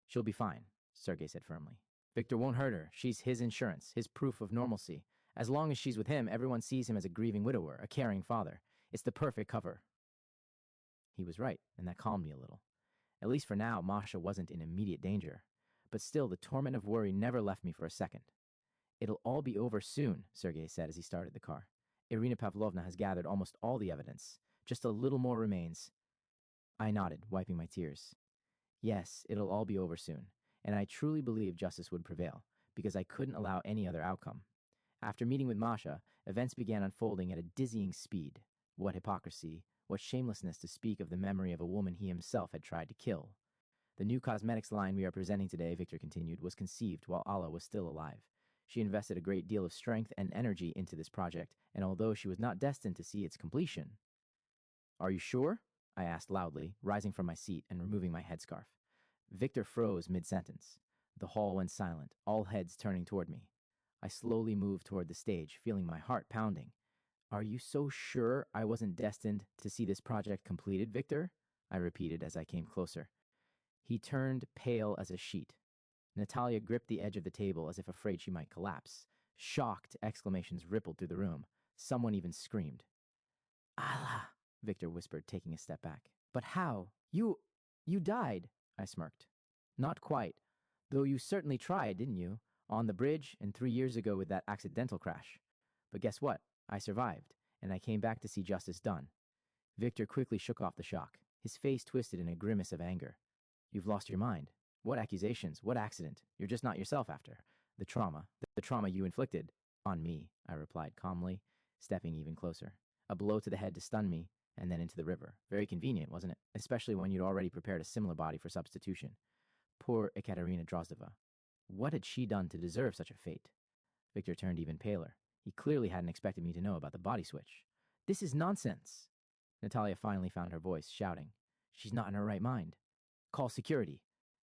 She'll be fine, Sergei said firmly. Victor won't hurt her. She's his insurance, his proof of normalcy. As long as she's with him, everyone sees him as a grieving widower, a caring father. It's the perfect cover. He was right, and that calmed me a little. At least for now, Masha wasn't in immediate danger. But still, the torment of worry never left me for a second. It'll all be over soon, Sergei said as he started the car. Irina Pavlovna has gathered almost all the evidence. Just a little more remains. I nodded, wiping my tears. Yes, it'll all be over soon, and I truly believe justice would prevail, because I couldn't allow any other outcome. After meeting with Masha, events began unfolding at a dizzying speed. What hypocrisy, what shamelessness to speak of the memory of a woman he himself had tried to kill. The new cosmetics line we are presenting today, Victor continued, was conceived while Allah was still alive. She invested a great deal of strength and energy into this project, and although she was not destined to see its completion... Are you sure? I asked loudly, rising from my seat and removing my headscarf. Victor froze mid-sentence. The hall went silent, all heads turning toward me. I slowly moved toward the stage, feeling my heart pounding. Are you so sure I wasn't destined to see this project completed, Victor? I repeated as I came closer. He turned pale as a sheet. Natalia gripped the edge of the table as if afraid she might collapse. Shocked exclamations rippled through the room. Someone even screamed. Allah, Victor whispered, taking a step back. But how? You... You died, I smirked. Not quite. Though you certainly tried, didn't you? On the bridge and 3 years ago with that accidental crash. But guess what? I survived, and I came back to see justice done. Victor quickly shook off the shock, his face twisted in a grimace of anger. You've lost your mind. What accusations? What accident? You're just not yourself after. The trauma you inflicted. On me, I replied calmly, stepping even closer. A blow to the head to stun me, and then into the river. Very convenient, wasn't it? Especially when you'd already prepared a similar body for substitution. Poor Ekaterina Drozdova. What had she done to deserve such a fate? Victor turned even paler. He clearly hadn't expected me to know about the body switch. This is nonsense. Natalia finally found her voice, shouting. She's not in her right mind. Call security.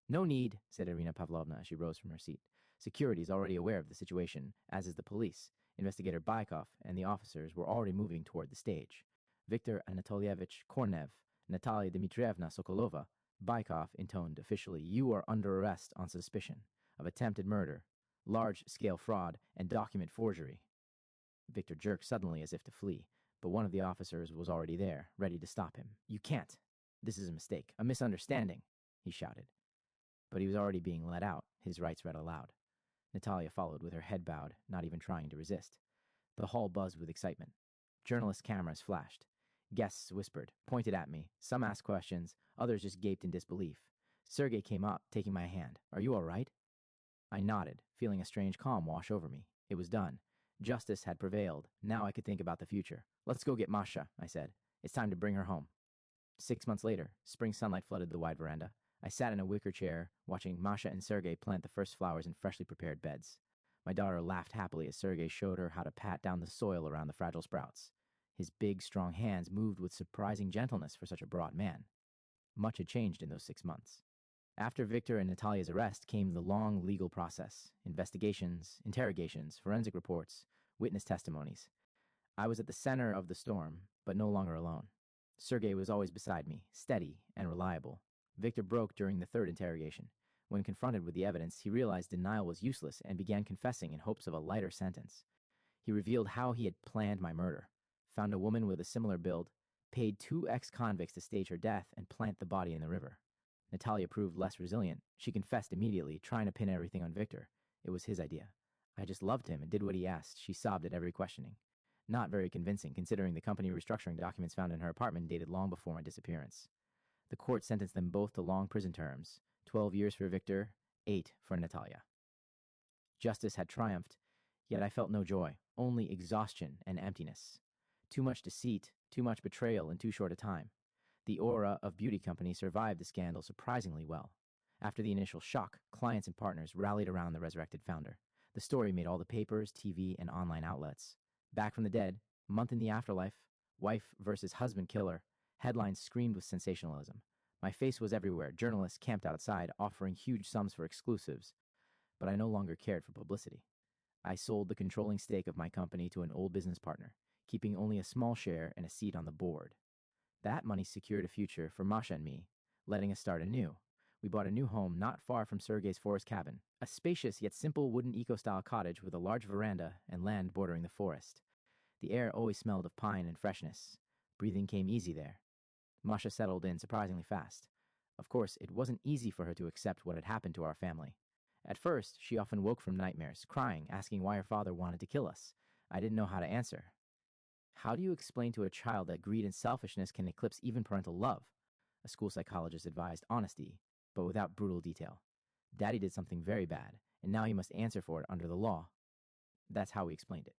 No need, said Irina Pavlovna as she rose from her seat. Security is already aware of the situation, as is the police. Investigator Baikov and the officers were already moving toward the stage. Victor Anatolievich Kornev, Natalia Dmitrievna Sokolova. Baikov intoned officially, you are under arrest on suspicion of attempted murder, large-scale fraud, and document forgery. Victor jerked suddenly as if to flee, but one of the officers was already there, ready to stop him. You can't. This is a mistake, a misunderstanding, he shouted. But he was already being let out, his rights read aloud. Natalia followed with her head bowed, not even trying to resist. The hall buzzed with excitement. Journalist cameras flashed. Guests whispered, pointed at me. Some asked questions, others just gaped in disbelief. Sergei came up, taking my hand. Are you all right? I nodded, feeling a strange calm wash over me. It was done. Justice had prevailed. Now I could think about the future. Let's go get Masha, I said. It's time to bring her home. 6 months later, spring sunlight flooded the wide veranda. I sat in a wicker chair, watching Masha and Sergei plant the first flowers in freshly prepared beds. My daughter laughed happily as Sergei showed her how to pat down the soil around the fragile sprouts. His big, strong hands moved with surprising gentleness for such a broad man. Much had changed in those 6 months. After Victor and Natalia's arrest came the long legal process. Investigations, interrogations, forensic reports, witness testimonies. I was at the center of the storm, but no longer alone. Sergei was always beside me, steady and reliable. Victor broke during the third interrogation. When confronted with the evidence, he realized denial was useless and began confessing in hopes of a lighter sentence. He revealed how he had planned my murder, found a woman with a similar build, paid 2 ex-convicts to stage her death and plant the body in the river. Natalia proved less resilient. She confessed immediately, trying to pin everything on Victor. It was his idea. I just loved him and did what he asked. She sobbed at every questioning. Not very convincing, considering the company restructuring documents found in her apartment dated long before my disappearance. The court sentenced them both to long prison terms, 12 years for Victor, 8 for Natalia. Justice had triumphed, yet I felt no joy, only exhaustion and emptiness. Too much deceit, too much betrayal in too short a time. The aura of beauty company survived the scandal surprisingly well. After the initial shock, clients and partners rallied around the resurrected founder. The story made all the papers, TV, and online outlets. Back from the dead, month in the afterlife, wife versus husband killer, headlines screamed with sensationalism. My face was everywhere. Journalists camped outside, offering huge sums for exclusives. But I no longer cared for publicity. I sold the controlling stake of my company to an old business partner, keeping only a small share and a seat on the board. That money secured a future for Masha and me, letting us start anew. We bought a new home not far from Sergei's forest cabin, a spacious yet simple wooden eco-style cottage with a large veranda and land bordering the forest. The air always smelled of pine and freshness. Breathing came easy there. Masha settled in surprisingly fast. Of course, it wasn't easy for her to accept what had happened to our family. At first, she often woke from nightmares, crying, asking why her father wanted to kill us. I didn't know how to answer. How do you explain to a child that greed and selfishness can eclipse even parental love? A school psychologist advised honesty, but without brutal detail. Daddy did something very bad, and now he must answer for it under the law. That's how we explained it.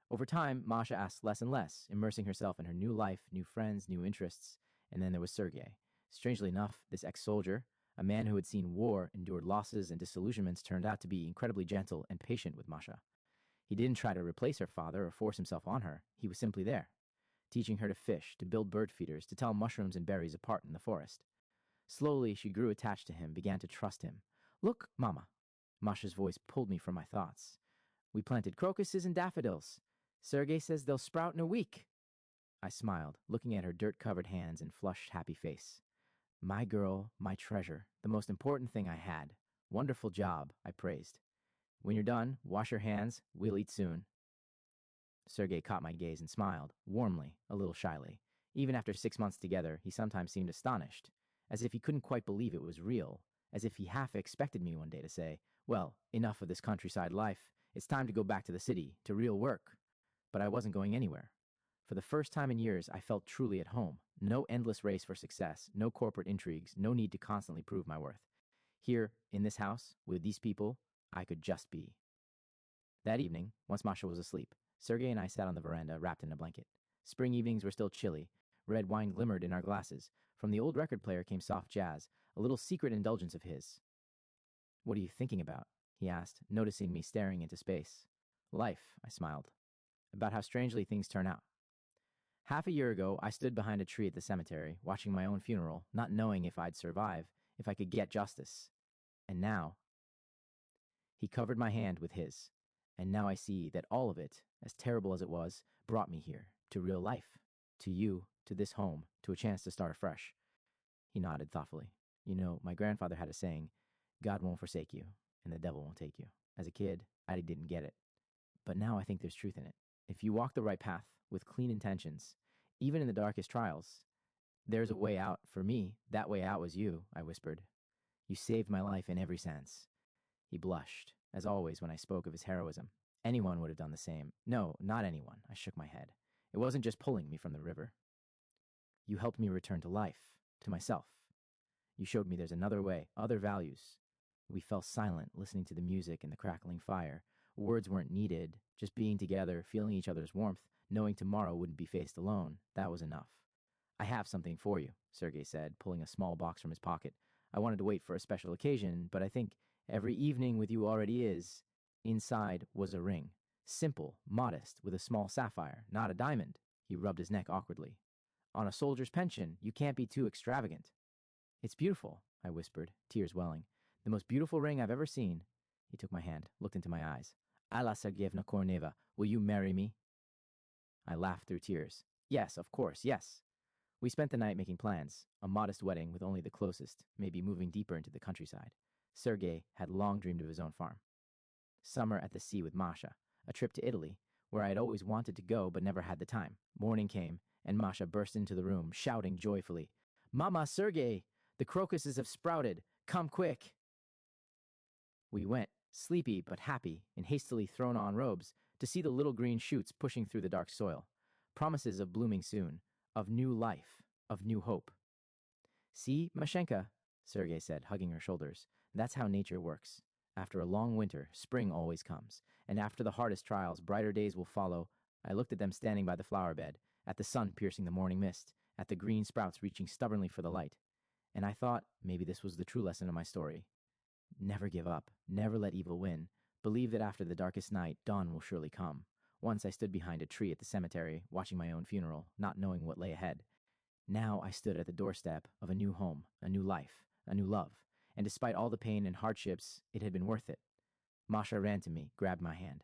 Over time, Masha asked less and less, immersing herself in her new life, new friends, new interests, and then there was Sergei. Strangely enough, this ex-soldier, a man who had seen war, endured losses and disillusionments, turned out to be incredibly gentle and patient with Masha. He didn't try to replace her father or force himself on her. He was simply there, teaching her to fish, to build bird feeders, to tell mushrooms and berries apart in the forest. Slowly, she grew attached to him, began to trust him. Look, Mama. Masha's voice pulled me from my thoughts. We planted crocuses and daffodils. Sergei says they'll sprout in a week. I smiled, looking at her dirt-covered hands and flushed, happy face. My girl, my treasure, the most important thing I had. Wonderful job, I praised. When you're done, wash your hands. We'll eat soon. Sergei caught my gaze and smiled, warmly, a little shyly. Even after 6 months together, he sometimes seemed astonished. as if he couldn't quite believe it was real, as if he half expected me one day to say, well, enough of this countryside life. It's time to go back to the city, to real work. But I wasn't going anywhere. For the first time in years, I felt truly at home. No endless race for success, no corporate intrigues, no need to constantly prove my worth. Here, in this house, with these people, I could just be. That evening, once Masha was asleep, Sergei and I sat on the veranda, wrapped in a blanket. Spring evenings were still chilly. Red wine glimmered in our glasses. From the old record player came soft jazz, a little secret indulgence of his. What are you thinking about? He asked, noticing me staring into space. Life, I smiled. About how strangely things turn out. Half a year ago, I stood behind a tree at the cemetery, watching my own funeral, not knowing if I'd survive, if I could get justice. And now, he covered my hand with his. And now I see that all of it, as terrible as it was, brought me here, to real life, to you, to this home, to a chance to start afresh. He nodded thoughtfully. You know, my grandfather had a saying, God won't forsake you, and the devil won't take you. As a kid, I didn't get it. But now I think there's truth in it. If you walk the right path, with clean intentions, even in the darkest trials, there's a way out. For me, that way out was you, I whispered. You saved my life in every sense. He blushed, as always when I spoke of his heroism. Anyone would have done the same. No, not anyone, I shook my head. It wasn't just pulling me from the river. You helped me return to life, to myself. You showed me there's another way, other values. We fell silent, listening to the music and the crackling fire. Words weren't needed, just being together, feeling each other's warmth, knowing tomorrow wouldn't be faced alone. That was enough. I have something for you, Sergei said, pulling a small box from his pocket. I wanted to wait for a special occasion, but I think every evening with you already is. Inside was a ring. Simple, modest, with a small sapphire, not a diamond. He rubbed his neck awkwardly. On a soldier's pension, you can't be too extravagant. It's beautiful, I whispered, tears welling. The most beautiful ring I've ever seen. He took my hand, looked into my eyes. Alla Sergeyevna Korneva, will you marry me? I laughed through tears. Yes, of course, yes. We spent the night making plans, a modest wedding with only the closest, maybe moving deeper into the countryside. Sergei had long dreamed of his own farm. Summer at the sea with Masha, a trip to Italy, where I had always wanted to go but never had the time. Morning came, and Masha burst into the room, shouting joyfully, Mama, Sergei! The crocuses have sprouted! Come quick! We went, sleepy but happy, in hastily thrown-on robes, to see the little green shoots pushing through the dark soil. Promises of blooming soon, of new life, of new hope. See, Mashenka, Sergei said, hugging her shoulders. That's how nature works. After a long winter, spring always comes, and after the hardest trials, brighter days will follow. I looked at them standing by the flower bed, at the sun piercing the morning mist, at the green sprouts reaching stubbornly for the light. And I thought maybe this was the true lesson of my story. Never give up, never let evil win. Believe that after the darkest night, dawn will surely come. Once I stood behind a tree at the cemetery, watching my own funeral, not knowing what lay ahead. Now I stood at the doorstep of a new home, a new life, a new love. And despite all the pain and hardships, it had been worth it. Masha ran to me, grabbed my hand.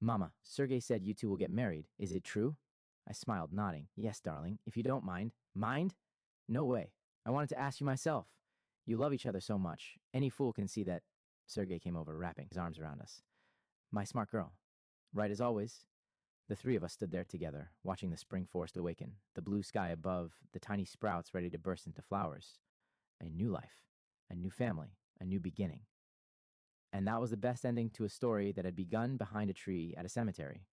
Mama, Sergei said you two will get married. Is it true? I smiled, nodding. Yes, darling, if you don't mind. Mind? No way. I wanted to ask you myself. You love each other so much. Any fool can see that. Sergei came over, wrapping his arms around us. My smart girl. Right as always. The three of us stood there together, watching the spring forest awaken, the blue sky above, the tiny sprouts ready to burst into flowers. A new life, a new family, a new beginning. And that was the best ending to a story that had begun behind a tree at a cemetery.